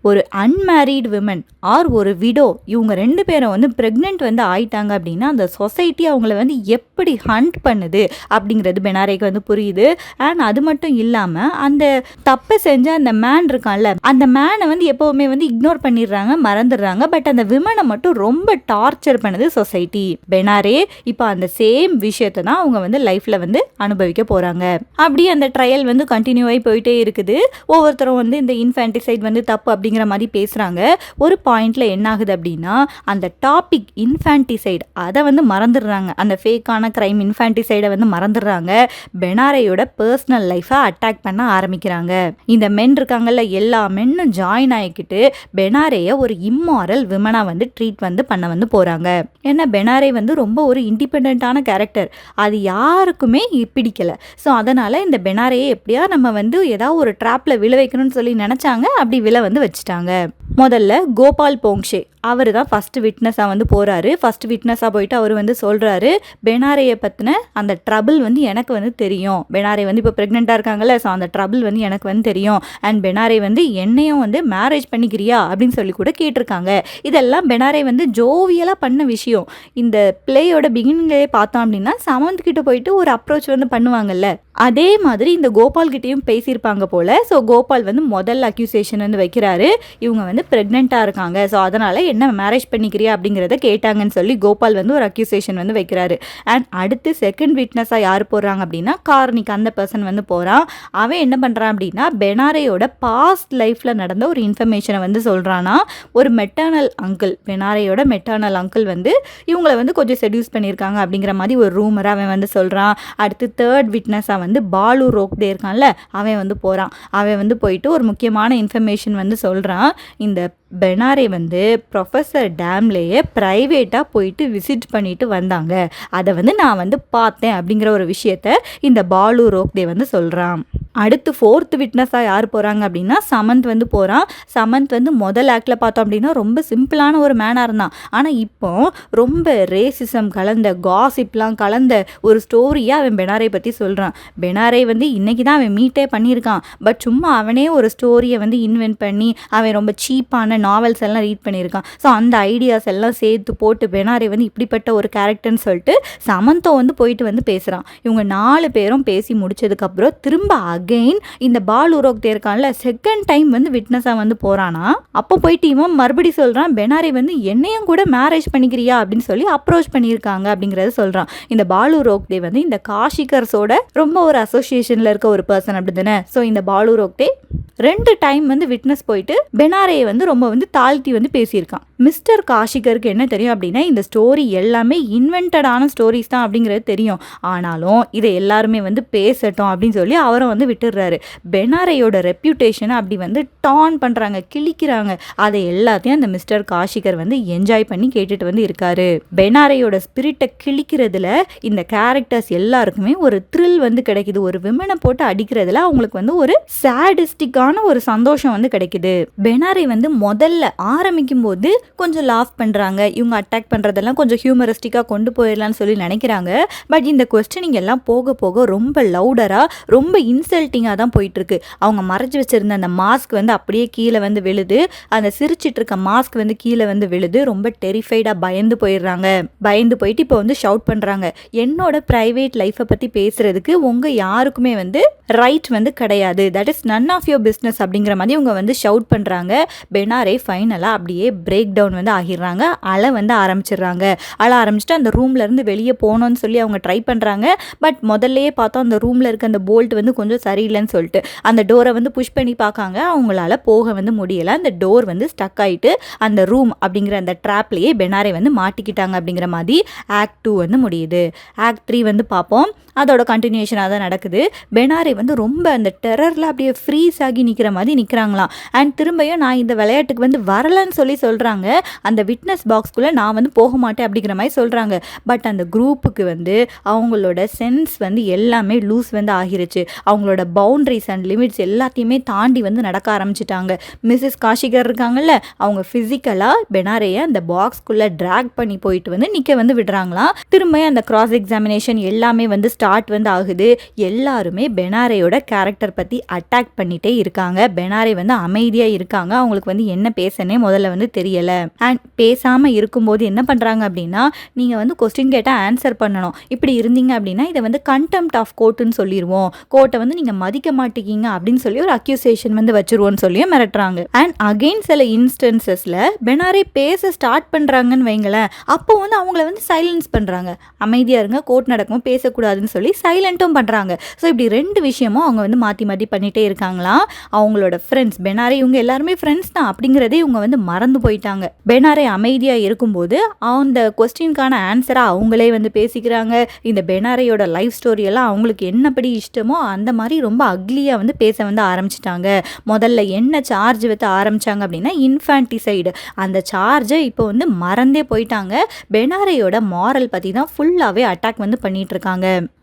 ஒரு அன்மேரிட் விமன் ஆர் ஒரு விடோ இவங்க 2 பேரும் வந்து பிரெக்னென்ட் வந்து ஆயிட்டாங்க அப்படின்னா அந்த சொசைட்டி அவங்கள வந்து எப்படி ஹண்ட் பண்ணுது அப்படிங்கிறது பெனாரேக்கு வந்து புரியுது. அண்ட் அது மட்டும் இல்லாமல் அந்த தப்பை செஞ்ச அந்த மேன் இருக்கான்ல, அந்த மேனை வந்து எப்போவுமே வந்து இக்னோர் பண்ணிடுறாங்க, மறந்துடுறாங்க. பட் அந்த விமனை மட்டும் ரொம்ப டார்ச்சர் பண்ணுது சொசைட்டி. பெனாரே இப்போ அந்த சேம் விஷயத்தை தான் அவங்க வந்து லைஃப்பில் வந்து அனுபவிக்க போகிறாங்க. அப்படியே அந்த ட்ரையல் வந்து கண்டினியூ ஆகி போயிட்டே இருக்குது. ஒவ்வொருத்தரும் வந்து இந்த இன்ஃபான்டிசைட் வந்து தப்பு அப்படிங்கிற மாதிரி பேசுகிறாங்க. ஒரு பாயிண்ட்ல என்ன ஆகுது அப்படின்னா, அந்த டாபிக் இன்ஃபான்டிசைட் அதை வந்து மறந்துடுறாங்க. அந்த ஃபேக்கான கிரைம் இன்ஃபான்டிசைடை வந்து மறந்துடுறாங்க. பெனாரேயோட பர்சனல் லைஃபை அட்டாக் பண்ண ஆரம்பிக்கிறாங்க. இந்த மென் இருக்காங்கல்ல, எல்லா மென்னும் ஜாயின் ஆகிக்கிட்டு பெனாரேயை ஒரு இம்மாரல் விமனாக வந்து ட்ரீட் வந்து பண்ண வந்து போகிறாங்க. ஏன்னா பெனாரே வந்து ரொம்ப ஒரு இண்டிபெண்ட்டான கேரக்டர், அது யாருக்குமே பிடிக்கல. ஸோ அதனால் இந்த பெனாரேயை எப்படியா நம்ம வந்து ஏதாவது ஒரு ட்ராப்பில் விழ வைக்கணும்னு சொல்லி நினச்சாங்க. அப்படி விழ வந்து வச்சுட்டாங்க. முதல்ல கோபால் போங்ஷே அவர் தான் ஃபஸ்ட்டு விட்னஸாக வந்து போகிறாரு. ஃபஸ்ட்டு விட்னஸாக போயிட்டு அவர் வந்து சொல்கிறாரு, பெனாரேயை பற்றின அந்த ட்ரபிள் வந்து எனக்கு வந்து தெரியும். பெனாரே வந்து இப்போ ப்ரெக்னெண்ட்டாக இருக்காங்கல்ல, ஸோ அந்த ட்ரபிள் வந்து எனக்கு வந்து தெரியும். அண்ட் பெனாரே வந்து என்னையும் வந்து மேரேஜ் பண்ணிக்கிறியா அப்படின்னு சொல்லி கூட கேட்டிருக்காங்க. இதெல்லாம் பெனாரே வந்து ஜோவியலாக பண்ண விஷயம். இந்த பிளேயோட பிகினிங்லேயே பார்த்தோம் அப்படின்னா சமந்த் கிட்ட போயிட்டு ஒரு அப்ரோச் வந்து பண்ணுவாங்கல்ல, அதே மாதிரி இந்த கோபால் கிட்டேயும் பேசியிருப்பாங்க போல். ஸோ கோபால் வந்து முதல்ல அக்யூசேஷன் வந்து வைக்கிறாரு, இவங்க வந்து ப்ரெக்னெண்ட்டாக இருக்காங்க, ஸோ அதனால் என்ன மேரேஜ் பண்ணிக்கிறியா அப்படிங்கிறத கேட்டாங்கன்னு சொல்லி கோபால் வந்து ஒரு அக்யூசேஷன் வந்து வைக்கிறாரு. அண்ட் அடுத்து செகண்ட் விட்னஸாக யார் போடுறாங்க அப்படின்னா கார்னிக், அந்த பர்சன் வந்து போகிறான். அவன் என்ன பண்ணுறான் அப்படின்னா பெனாரேயோட பாஸ்ட் லைஃப்பில் நடந்த ஒரு இன்ஃபர்மேஷனை வந்து சொல்கிறான்னா, ஒரு மெட்டர்னல் அங்கிள், பெனாரேயோட மெட்டர்னல் அங்கிள் வந்து இவங்களை வந்து கொஞ்சம் செடியூஸ் பண்ணியிருக்காங்க அப்படிங்கிற மாதிரி ஒரு ரூமரை அவன் வந்து சொல்கிறான். அடுத்து தேர்ட் விட்னஸாக வந்து பாலு ரோக்டே இருக்கான்ல, அவன் வந்து போகிறான். அவன் வந்து போயிட்டு ஒரு முக்கியமான இன்ஃபர்மேஷன் வந்து சொல்கிறான். இந்த பெனாரே வந்து ப்ரொஃபஸர் டேம்லேயே ப்ரைவேட்டாக போயிட்டு விசிட் பண்ணிட்டு வந்தாங்க, அதை வந்து நான் வந்து பார்த்தேன் அப்படிங்கிற ஒரு விஷயத்த இந்த பாலு ரோக்டே வந்து சொல்கிறான். அடுத்து ஃபோர்த் விட்னஸாக யார் போகிறாங்க அப்படின்னா சமந்த் வந்து போகிறான். சமந்த் வந்து முதல் ஆக்டில் பார்த்தோம் அப்படின்னா ரொம்ப சிம்பிளான ஒரு மேனாக இருந்தான். ஆனால் இப்போ ரொம்ப ரேசிசம் கலந்த, காசிப்லாம் கலந்த ஒரு ஸ்டோரியை அவன் பெனாரே பற்றி சொல்கிறான். பெனாரே வந்து இன்றைக்கி தான் அவன் மீட்டே பண்ணியிருக்கான். பட் சும்மா அவனே ஒரு ஸ்டோரியை வந்து இன்வென்ட் பண்ணி அவன் ரொம்ப சீப்பான நாவல்ஸ் எல்லாம் ரீட் பண்ணியிருக்கான். ஸோ அந்த ஐடியாஸ் எல்லாம் சேர்த்து போட்டு பெனாரே வந்து இப்படிப்பட்ட ஒரு கேரக்டர்னு சொல்லிட்டு சமந்தோ வந்து போயிட்டு வந்து பேசுகிறான். இவங்க 4 பேரும் பேசி முடிச்சதுக்கப்புறம் திரும்ப அகெயின் இந்த பாலு ரோக்டே இருக்கான்ல, செகண்ட் டைம் வந்து விட்னஸாக வந்து போகிறானா. அப்போ போயிட்டு இவன் மறுபடி சொல்கிறான், பெனாரே வந்து என்னையும் கூட மேரேஜ் பண்ணிக்கிறியா அப்படின்னு சொல்லி அப்ரோச் பண்ணியிருக்காங்க அப்படிங்கிறத சொல்கிறான். இந்த பாலு ரோக்டே வந்து இந்த காஷிகர்ஸோட ரொம்ப ஒரு அசோசியேஷனில் இருக்க ஒரு பர்சன் அப்படி தானே. ஸோ இந்த பாலு ரோக்டே 2 டைம் வந்து விட்னஸ் போயிட்டு பெனாரேயை வந்து ரொம்ப வந்து தாழ்த்தி வந்து பேசியிருக்கான். மிஸ்டர் காஷிகருக்கு என்ன தெரியும் அப்படின்னா இந்த ஸ்டோரி எல்லாமே இன்வென்டடான ஸ்டோரிஸ் தான் அப்படிங்கிறது தெரியும். ஆனாலும் இதை எல்லாருமே வந்து பேசட்டும் அப்படின்னு சொல்லி அவரை வந்து விட்டுடுறாரு. பெனாரேயோட ரெப்யூட்டேஷனை அப்படி வந்து டான் பண்ணுறாங்க, கிழிக்கிறாங்க. அதை எல்லாத்தையும் அந்த மிஸ்டர் காஷிகர் வந்து என்ஜாய் பண்ணி கேட்டுட்டு வந்து இருக்காரு. பெனாரேயோட ஸ்பிரிட்டை கிழிக்கிறதுல இந்த கேரக்டர்ஸ் எல்லாருக்குமே ஒரு த்ரில் வந்து கிடைக்குது. ஒரு விமனை போட்டு அடிக்கிறதுல அவங்களுக்கு வந்து ஒரு சாடிஸ்டிக்கான ஒரு சந்தோஷம் வந்து கிடைக்குது. பெனாரே வந்து முதல்ல ஆரம்பிக்கும் போது கொஞ்சம் லாஃப் பண்ணுறாங்க, இவங்க அட்டாக் பண்ணுறதெல்லாம் கொஞ்சம் ஹியூமரிஸ்டிக்காக கொண்டு போயிடலான்னு சொல்லி நினைக்கிறாங்க. பட் இந்த கொஸ்டினிங் எல்லாம் போக போக ரொம்ப லவுடராக, ரொம்ப இன்சல்ட்டிங்காக தான் போயிட்டுருக்கு. அவங்க மறைச்சி வச்சுருந்த அந்த மாஸ்க் வந்து அப்படியே கீழே வந்து விழுது. அந்த சிரிச்சிட்டு இருக்க மாஸ்க் வந்து கீழே வந்து விழுது. ரொம்ப டெரிஃபைடாக பயந்து போயிடுறாங்க. பயந்து போயிட்டு இப்போ வந்து ஷவுட் பண்ணுறாங்க, என்னோட ப்ரைவேட் லைஃப்பை பற்றி பேசுகிறதுக்கு உங்கள் யாருக்குமே வந்து ரைட் வந்து கிடையாது, that is none of your business அப்படிங்கிற மாதிரி இவங்க வந்து ஷவுட் பண்ணுறாங்க. பெனாரே ஃபைனலாக அப்படியே பிரேக் டவுன் வந்து ஆகிடுறாங்க. அழ வந்து ஆரம்பிச்சிடுறாங்க. அழ ஆரம்பிச்சுட்டு அந்த ரூம்லேருந்து வெளியே போகணும்னு சொல்லி அவங்க ட்ரை பண்ணுறாங்க. பட் முதல்லையே பார்த்தோம் அந்த ரூமில் இருக்க அந்த போல்ட் வந்து கொஞ்சம் சரியில்லைன்னு சொல்லிட்டு அந்த டோரை வந்து புஷ் பண்ணி பார்க்காங்க. அவங்களால போக வந்து முடியலை. அந்த டோர் வந்து ஸ்டக் ஆகிட்டு அந்த ரூம் அப்படிங்கிற அந்த ட்ராப்லேயே பெனாரே வந்து மாட்டிக்கிட்டாங்க அப்படிங்கிற மாதிரி ஆக்ட் 2 வந்து முடியுது. ஆக்ட் 3 வந்து பார்ப்போம். அதோட கண்டினியூஷனாக தான் நடக்குது. பெனாரே வந்து ரொம்ப அந்த டெரரில் அப்படியே ஃப்ரீஸ் ஆகி நிற்கிற மாதிரி நிற்கிறாங்களாம். அண்ட் திரும்பியும் நான் இந்த விளையாட்டுக்கு வந்து வரலன்னு சொல்லி சொல்கிறாங்க. அந்த விட்னஸ் பாக்ஸ்குள்ளே நான் வந்து போக மாட்டேன் அப்படிங்கிற மாதிரி சொல்கிறாங்க. பட் அந்த குரூப்புக்கு வந்து அவங்களோட சென்ஸ் வந்து எல்லாமே லூஸ் வந்து ஆகிருச்சு. அவங்களோட பவுண்ட்ரிஸ் அண்ட் லிமிட்ஸ் எல்லாத்தையுமே தாண்டி வந்து நடக்க ஆரம்பிச்சிட்டாங்க. மிஸ்ஸஸ் காஷிகர் இருக்காங்கல்ல, அவங்க ஃபிசிக்கலாக பெனாரேயை அந்த பாக்ஸ்குள்ளே ட்ராக் பண்ணி போயிட்டு வந்து நிற்க வந்து விடுறாங்களாம். திரும்பியும் அந்த கிராஸ் எக்ஸாமினேஷன் எல்லாமே வந்து ஸ்டார்ட் வந்து ஆகுது. எல்லாருமே பெனாரேயோட கேரக்டர் பற்றி அட்டாக் பண்ணிட்டே இருக்காங்க. பெனாரே வந்து அமைதியாக இருக்காங்க. அவங்களுக்கு வந்து என்ன பேசனே முதல்ல வந்து தெரியலை. அண்ட் பேசாமல் இருக்கும்போது என்ன பண்ணுறாங்க அப்படின்னா, நீங்கள் வந்து கொஸ்டின் கேட்டால் ஆன்சர் பண்ணணும், இப்படி இருந்தீங்க அப்படின்னா இதை வந்து கண்டெம்ப்ட் ஆஃப் கோர்ட்டுன்னு சொல்லிடுவோம், கோர்ட்டை வந்து நீங்கள் மதிக்க மாட்டேங்கிங்க அப்படின்னு சொல்லி ஒரு அக்யூசேஷன் வந்து வச்சுருவோன்னு சொல்லியும் மிரட்டுறாங்க. அண்ட் அகெயின் சில இன்ஸ்டன்சஸில் பெனாரே பேச ஸ்டார்ட் பண்ணுறாங்கன்னு வைங்களேன், அப்போ வந்து அவங்கள வந்து சைலன்ஸ் பண்ணுறாங்க. அமைதியாக இருங்க, கோர்ட் நடக்கும், பேசக்கூடாதுன்னு சொல்லி சைலண்ட்டும் பண்ணுறாங்க. ஸோ இப்படி 2 விஷயமும் அவங்க வந்து மாற்றி மாற்றி பண்ணிகிட்டே இருக்காங்களாம். அவங்களோட ஃப்ரெண்ட்ஸ், பெனாரே இவங்க எல்லாருமே ஃப்ரெண்ட்ஸ் தான் அப்படிங்கிறதே இவங்க வந்து மறந்து போயிட்டாங்க. பெனாரே அமைதியாக இருக்கும்போது அந்த கொஸ்டினுக்கான ஆன்சராக அவங்களே வந்து பேசிக்கிறாங்க. இந்த பெனாரேயோட லைஃப் ஸ்டோரியெல்லாம் அவங்களுக்கு என்னப்படி இஷ்டமோ அந்த மாதிரி ரொம்ப அக்லியாக வந்து பேச வந்து ஆரம்பிச்சிட்டாங்க. முதல்ல என்ன சார்ஜ் வைத்து ஆரம்பித்தாங்க அப்படின்னா இன்ஃபான்டிசைடு. அந்த சார்ஜை இப்போ வந்து மறந்தே போயிட்டாங்க. பெனாரேயோட மாரல் பற்றி தான் ஃபுல்லாகவே அட்டாக் வந்து பண்ணிகிட்டு இருக்காங்க.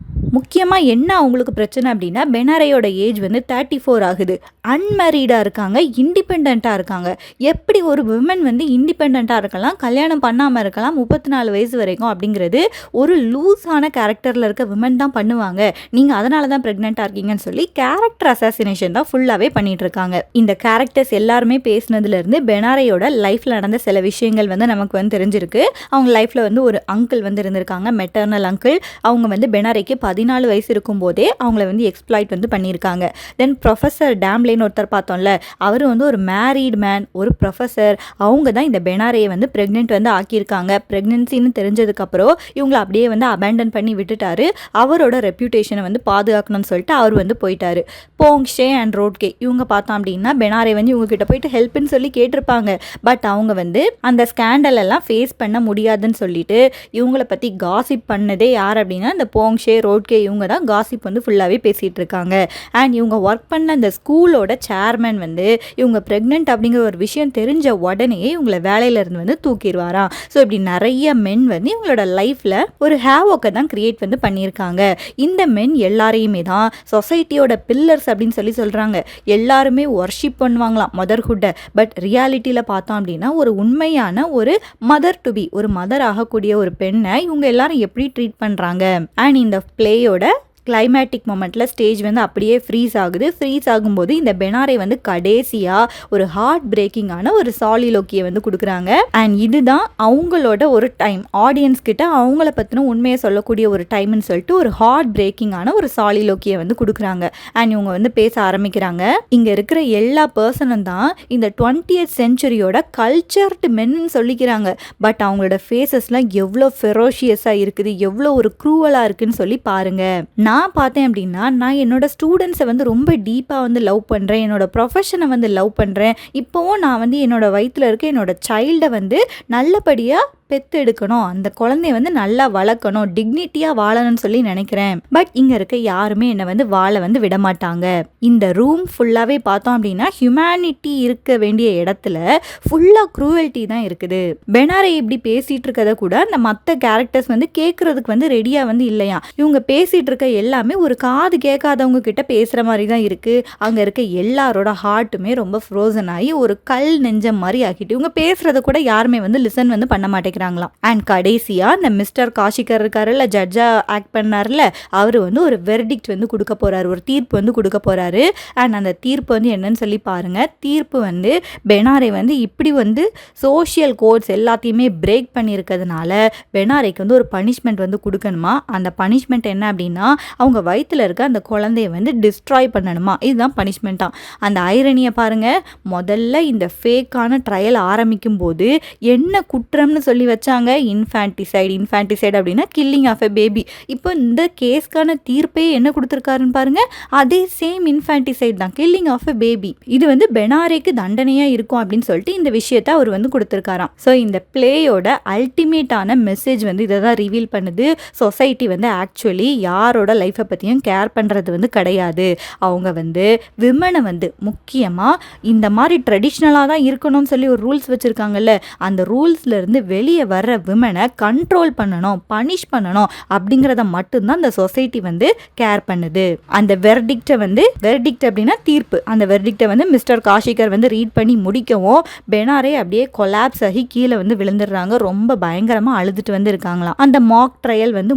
முக்கியமாக என்ன அவங்களுக்கு பிரச்சனை அப்படின்னா, பெனாரேயோட ஏஜ் வந்து 34 ஆகுது. அன்மேரீடாக இருக்காங்க, இண்டிபெண்ட்டாக இருக்காங்க. எப்படி ஒரு விமன் வந்து இண்டிபெண்ட்டாக இருக்கலாம், கல்யாணம் பண்ணாமல் இருக்கலாம் 34 வயசு வரைக்கும் அப்படிங்கிறது ஒரு லூஸான கேரக்டரில் இருக்க விமன் தான் பண்ணுவாங்க. நீங்கள் அதனால தான் ப்ரெக்னெண்ட்டாக இருக்கீங்கன்னு சொல்லி கேரக்டர் அசாசினேஷன் தான் ஃபுல்லாகவே பண்ணிகிட்டு இருக்காங்க. இந்த கேரக்டர்ஸ் எல்லாருமே பேசினதுலேருந்து பெனாரேயோட லைஃப்பில் நடந்த சில விஷயங்கள் வந்து நமக்கு வந்து தெரிஞ்சிருக்கு. அவங்க லைஃப்பில் வந்து ஒரு அங்கிள் வந்து இருந்திருக்காங்க, மெட்டர்னல் அங்கிள். அவங்க வந்து பெனாரேக்கு 14 14 வயசு இருக்கும்போதே அவங்கள வந்து எக்ஸ்ப்ளாய்ட் வந்து பண்ணியிருக்காங்க. தென் ப்ரொஃபஸர் டேம்லேன்னு ஒருத்தர் பார்த்தோம்ல, அவர் வந்து ஒரு மேரீட் மேன், ஒரு ப்ரொஃபஸர். அவங்க தான் இந்த பெனாரேயை வந்து ப்ரெக்னென்ட் வந்து ஆக்கியிருக்காங்க. ப்ரெக்னென்சின்னு தெரிஞ்சதுக்கப்புறம் இவங்களை அப்படியே வந்து அபேண்டன் பண்ணி விட்டுட்டாரு. அவரோட ரெப்யூட்டேஷனை வந்து பாதுகாக்கணும்னு சொல்லிட்டு அவர் வந்து போயிட்டாரு. போங் ஷே அண்ட் ரோட்கே இவங்க பார்த்தோம் அப்படின்னா பெனாரே வந்து இவங்க கிட்ட போயிட்டு ஹெல்ப்னு சொல்லி கேட்டிருப்பாங்க. பட் அவங்க வந்து அந்த ஸ்கேண்டல் எல்லாம் ஃபேஸ் பண்ண முடியாதுன்னு சொல்லிட்டு இவங்கள பற்றி காசிப் பண்ணதே யார் அப்படின்னா இந்த போங் ஷே ரோட்கே இவங்க தான் காசிப் வந்து ஃபுல்லாகவே பேசிகிட்டு இருக்காங்க. அண்ட் இவங்க ஒர்க் பண்ண அந்த ஸ்கூலோட சேர்மேன் வந்து இவங்க ப்ரெக்னென்ட் அப்படிங்கிற ஒரு விஷயம் தெரிஞ்ச உடனே இவங்களை வேலையிலேருந்து வந்து தூக்கிடுவாராம். ஸோ இப்படி நிறைய மென் வந்து இவங்களோட லைஃப்பில் ஒரு ஹேவோக்கை தான் கிரியேட் வந்து பண்ணியிருக்காங்க. இந்த மென் எல்லாரையுமே தான் சொசைட்டியோட பில்லர்ஸ் அப்படின்னு சொல்லி சொல்கிறாங்க. எல்லாருமே வர்ஷிப் பண்ணுவாங்களாம் மதர்ஹுட்டை. பட் ரியாலிட்டியில் பார்த்தோம் அப்படின்னா ஒரு உண்மையான ஒரு மதர் டு பி, ஒரு மதர் ஆகக்கூடிய ஒரு பெண்ணை இவங்க எல்லாரும் எப்படி ட்ரீட் பண்ணுறாங்க. அண்ட் இந்த பிளேயோட கிளைமேட்டிக் மொமெண்ட்டில் ஸ்டேஜ் வந்து அப்படியே ஃப்ரீஸ் ஆகுது. ஃப்ரீஸ் ஆகும்போது இந்த பெனாரே வந்து கடைசியாக ஒரு ஹார்ட் பிரேக்கிங்கான ஒரு சாலிலோக்கியை வந்து கொடுக்குறாங்க. அண்ட் இதுதான் அவங்களோட ஒரு டைம், ஆடியன்ஸ் கிட்ட அவங்கள பற்றின உண்மையை சொல்லக்கூடிய ஒரு டைம்னு சொல்லிட்டு ஒரு ஹார்ட் பிரேக்கிங்கான ஒரு சாலிலோக்கியை வந்து கொடுக்குறாங்க. அண்ட் இவங்க வந்து பேச ஆரம்பிக்கிறாங்க. இங்கே இருக்கிற எல்லா பர்சனும் தான் இந்த 20th செஞ்சுரியோட கல்ச்சர்டு மென்னு சொல்லிக்கிறாங்க. பட் அவங்களோட ஃபேஸஸ்லாம் எவ்வளோ ஃபெரோஷியஸாக இருக்குது, எவ்வளோ ஒரு க்ரூவலாக இருக்குன்னு சொல்லி பாருங்க. நான் பார்த்தேன் அப்படின்னா நான் என்னோட ஸ்டூடெண்ட்ஸை வந்து ரொம்ப டீப்பாக வந்து லவ் பண்ணுறேன், என்னோட ப்ரொஃபஷனை வந்து லவ் பண்ணுறேன். இப்போவும் நான் வந்து என்னோட வயிற்றில் இருக்க என்னோட சைல்டை வந்து நல்லபடியாக பெற்று எடுக்கணும், அந்த குழந்தைய வந்து நல்லா வளர்க்கணும், டிக்னிட்டியாக வாழணும்னு சொல்லி நினைக்கிறேன். பட் இங்கே இருக்க யாருமே என்னை வந்து வாழ வந்து விட மாட்டாங்க. இந்த ரூம் ஃபுல்லாகவே பார்த்தோம் அப்படின்னா ஹியூமனிட்டி இருக்க வேண்டிய இடத்துல ஃபுல்லாக க்ரூவல்ட்டி தான் இருக்குது. பெனாரே இப்படி பேசிகிட்டு இருக்கதை கூட அந்த மற்ற கேரக்டர்ஸ் வந்து கேட்குறதுக்கு வந்து ரெடியாக வந்து இல்லையா. இவங்க பேசிகிட்டு இருக்க எல்லாமே ஒரு காது கேட்காதவங்க கிட்ட பேசுகிற மாதிரி தான் இருக்குது. அங்கே இருக்க எல்லாரோட ஹார்ட்டுமே ரொம்ப ஃப்ரோசன் ஆகி ஒரு கல் நெஞ்சம் மாதிரி ஆக்கிட்டு இவங்க பேசுகிறத கூட யாருமே வந்து லிசன் வந்து பண்ண மாட்டேங்கிறாங்களாம். அண்ட் கடைசியா இந்த மிஸ்டர் காஷிகர் இருக்காருல்ல, ஜட்ஜா ஆக்ட் பண்ணார்ல, அவர் வந்து ஒரு வெர்டிக்ட் வந்து கொடுக்க போறாரு, ஒரு தீர்ப்பு வந்து கொடுக்க போறாரு. அண்ட் அந்த தீர்ப்பு வந்து என்னன்னு சொல்லி பாருங்க. தீர்ப்பு வந்து பெனாரே வந்து இப்படி வந்து சோஷியல் கோட்ஸ் எல்லாத்தையுமே பிரேக் பண்ணியிருக்கிறதுனால பெனாரேக்கு வந்து ஒரு பனிஷ்மெண்ட் வந்து கொடுக்கணுமா. அந்த பனிஷ்மெண்ட் என்ன அப்படின்னா அவங்க வயிற்றுல இருக்க அந்த குழந்தைய வந்து டிஸ்ட்ராய் பண்ணணுமா. இதுதான் பனிஷ்மெண்ட்டா. அந்த ஐரனியை பாருங்க. முதல்ல இந்த ஃபேக்கான ட்ரையல் ஆரம்பிக்கும் போது என்ன குற்றம்னு சொல்லி வச்சாங்க, இன்ஃபான்டிசைட் அப்படின்னா கில்லிங் ஆஃப் எ பேபி. இப்போ இந்த கேஸ்க்கான தீர்ப்பே என்ன கொடுத்துருக்காருன்னு பாருங்க, அதே சேம் இன்ஃபான்டிசைட் தான், கில்லிங் ஆஃப் எ பேபி. இது வந்து பெனாரேக்கு தண்டனையா இருக்கும் அப்படின்னு சொல்லிட்டு இந்த விஷயத்தை அவர் வந்து கொடுத்துருக்காராம். ஸோ இந்த பிளேயோட அல்டிமேட்டான மெசேஜ் வந்து இதை தான் ரிவீல் பண்ணுது. சொசைட்டி வந்து ஆக்சுவலி யாரோட லைஃப்பை பற்றியும் கேர் பண்ணுறது வந்து கிடையாது. அவங்க வந்து விமனை வந்து முக்கியமாக இந்த மாதிரி ட்ரெடிஷ்னலாக தான் இருக்கணும்னு சொல்லி ஒரு ரூல்ஸ் வச்சுருக்காங்கல்ல, அந்த ரூல்ஸ்லேருந்து வெளியே வர்ற விமனை கண்ட்ரோல் பண்ணணும், பனிஷ் பண்ணணும் அப்படிங்கிறத மட்டும்தான் இந்த சொசைட்டி வந்து கேர் பண்ணுது. அந்த வெர்டிக்ட் அப்படின்னா தீர்ப்பு, அந்த வெர்டிக்டை வந்து மிஸ்டர் காஷிகர் வந்து ரீட் பண்ணி முடிக்கவும் பெனாரே அப்படியே கொலாப்ஸ் ஆகி கீழே வந்து விழுந்துடுறாங்க. ரொம்ப பயங்கரமாக அழுதுட்டு வந்து இருக்காங்களாம். அந்த மாக் ட்ரையல் வந்து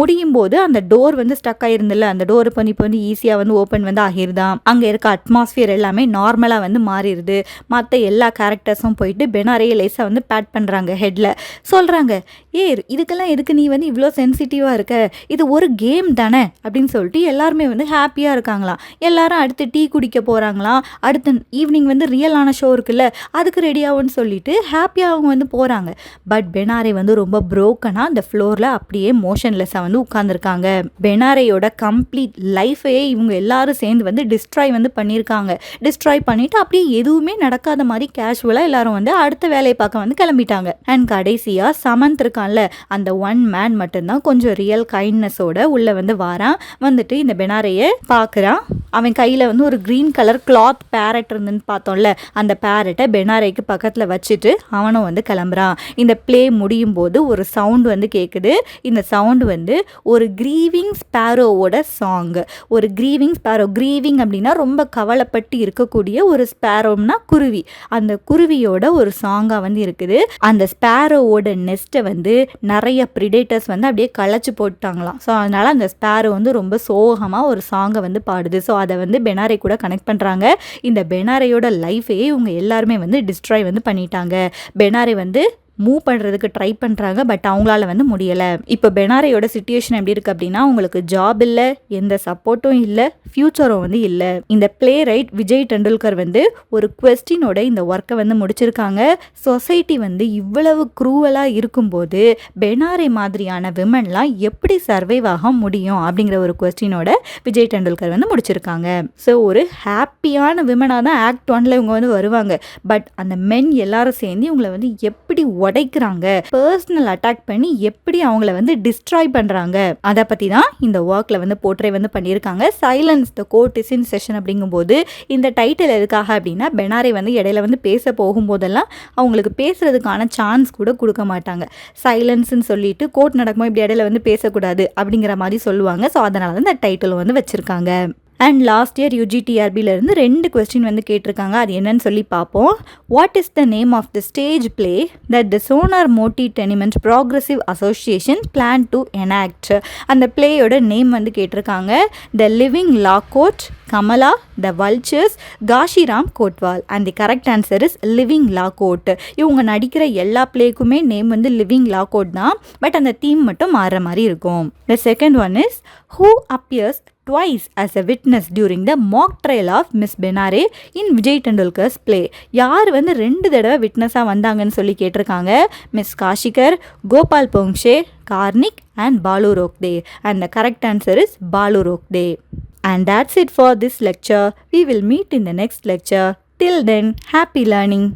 முடியும் போது அந்த டோர் வந்து ஸ்டக் ஆயிருந்தில்ல, அந்த டோர் இப்போ வந்து ஈஸியாக வந்து ஓப்பன் வந்து ஆகிருதான். அங்கே இருக்க அட்மாஸ்பியர் எல்லாமே நார்மலாக வந்து மாறிடுது. மற்ற எல்லா கேரக்டர்ஸும் போயிட்டு பெனாரே லேசாக வந்து பேட் பண்ணுறாங்க ஹெட்டில். சொல்கிறாங்க, இதுக்கெல்லாம் எதுக்கு நீ வந்து இவ்வளோ சென்சிட்டிவாக இருக்க, இது ஒரு கேம் தானே அப்படின்னு சொல்லிட்டு எல்லாருமே வந்து ஹாப்பியாக இருக்காங்களாம். எல்லாரும் அடுத்து டீ குடிக்க போகிறாங்களாம். அடுத்து ஈவினிங் வந்து ரியலான ஷோ இருக்குல்ல, அதுக்கு ரெடியாகும்னு சொல்லிட்டு ஹாப்பியாக அவங்க வந்து போகிறாங்க. பட் பெனாரே வந்து ரொம்ப ப்ரோக்கனாக அந்த ஃப்ளோரில் அப்படியே மோஷன்லெஸ்ஸாக வந்து உட்காந்துருக்காங்க. பெனாரேயோட கம்ப்ளீட் லைஃபையே இவங்க எல்லாரும் சேர்ந்து வந்து டிஸ்ட்ராய் வந்து பண்ணியிருக்காங்க. டிஸ்ட்ராய் பண்ணிவிட்டு அப்படியே எதுவுமே நடக்காத மாதிரி கேஷுவலாக எல்லாரும் வந்து அடுத்த வேலையை பார்க்க வந்து கிளம்பிட்டாங்க. அண்ட் கடைசியாக சமந்த் இருக்கான்ல, அந்த ஒன் மேன் மட்டும்தான் கொஞ்சம் ரியல் கைண்ட்னஸோட உள்ள வந்து வாரான். வந்துட்டு இந்த பெனாரேயை பார்க்குறான். அவன் கையில் வந்து ஒரு க்ரீன் கலர் கிளாத் பேரட் இருந்துன்னு பார்த்தோம்ல, அந்த பேரட்டை பெனாரேக்கு பக்கத்தில் வச்சுட்டு அவனும் வந்து கிளம்புறான். இந்த ப்ளே முடியும் போது ஒரு சவுண்ட் வந்து கேட்குது. இந்த சவுண்டு வந்து ஒரு க்ரீவிங் ஸ்பேரோவோட சாங். ஒரு க்ரீவிங் ஸ்பேரோ, க்ரீவிங் அப்படின்னா ரொம்ப கவலைப்பட்டு இருக்கக்கூடிய ஒரு ஸ்பேரோம்னா குருவி, அந்த குருவியோட ஒரு சாங்காக வந்து இருக்குது. அந்த ஸ்பேரோவோட நெஸ்ட்டை வந்து நிறைய ப்ரிடேட்டர்ஸ் வந்து அப்படியே களைச்சி போட்டாங்களாம். ஸோ அதனால் அந்த ஸ்பேரோ வந்து ரொம்ப சோகமாக ஒரு சாங்கை வந்து பாடுது. ஸோ அதை வந்து பெனாரே கூட கனெக்ட் பண்ணுறாங்க. இந்த பெனாரேயோட லைஃபையே இவங்க எல்லாருமே வந்து டிஸ்ட்ராய் வந்து பண்ணிட்டாங்க. பெனாரே வந்து மூவ் பண்ணுறதுக்கு ட்ரை பண்ணுறாங்க. பட் அவங்களால வந்து முடியலை. இப்போ பெனாரேயோட சிச்சுவேஷன் எப்படி இருக்குது அப்படின்னா, அவங்களுக்கு ஜாப் இல்லை, எந்த சப்போர்ட்டும் இல்லை, ஃப்யூச்சரும் வந்து இல்லை. இந்த பிளே ரைட் விஜய் டெண்டுல்கர் வந்து ஒரு குவெஸ்டினோட இந்த ஒர்க்கை வந்து முடிச்சிருக்காங்க. சொசைட்டி வந்து இவ்வளவு க்ரூவலாக இருக்கும்போது பெனாரே மாதிரியான விமன்லாம் எப்படி சர்வைவ் ஆக முடியும் அப்படிங்கிற ஒரு குவெஸ்டினோட விஜய் டெண்டுல்கர் வந்து முடிச்சிருக்காங்க. ஸோ ஒரு ஹாப்பியான விமனாக தான் ஆக்ட் 1ல் இவங்க வந்து வருவாங்க. பட் அந்த மென் எல்லாரும் சேர்ந்து இவங்களை வந்து எப்படி உடைக்கிறாங்க, பர்சனல் அட்டாக் பண்ணி எப்படி அவங்கள வந்து டிஸ்ட்ராய் பண்ணுறாங்க, அதை பற்றி தான் இந்த ஒர்க்கில் வந்து போர்ட்ரே வந்து பண்ணியிருக்காங்க. Silence the court is in session அப்படிங்கும்போது இந்த டைட்டில் எதுக்காக அப்படின்னா, பெனாரே வந்து இடையில வந்து பேச போகும்போதெல்லாம் அவங்களுக்கு பேசுறதுக்கான சான்ஸ் கூட கொடுக்க மாட்டாங்க. சைலன்ஸ்ன்னு சொல்லிட்டு கோர்ட் நடக்கும்போது இப்படி இடையில வந்து பேசக்கூடாது அப்படிங்கிற மாதிரி சொல்லுவாங்க. ஸோ அதனால தான் இந்த டைட்டில் வந்து வச்சுருக்காங்க. அண்ட் லாஸ்ட் இயர் UGTRBலேருந்து 2 கொஸ்டின் வந்து கேட்டிருக்காங்க. அது என்னன்னு சொல்லி பார்ப்போம். What is the name of the stage play that the Sonar Moti tenement progressive association plan to enact? அந்த பிளேயோட நேம் வந்து கேட்டிருக்காங்க. The living law court, Kamala, the vultures, Ghashiram Kotwal. And the correct answer is living law court. இவங்க நடிக்கிற எல்லா பிளேக்குமே name வந்து living law court தான். பட் அந்த தீம் மட்டும் மாறுற மாதிரி இருக்கும். The second one is who appears twice as a witness during the mock trial of Miss Benare in Vijay Tendulkar's play? யார் வந்து 2 தடவை விட்னஸாக வந்தாங்கன்னு சொல்லி கேட்டிருக்காங்க. Miss Kashikar, Gopal Ponkshe, Karnik and Balu Rokde. And the correct answer is Balu Rokde. And that's it for this lecture. We will meet in the next lecture. Till then, happy learning.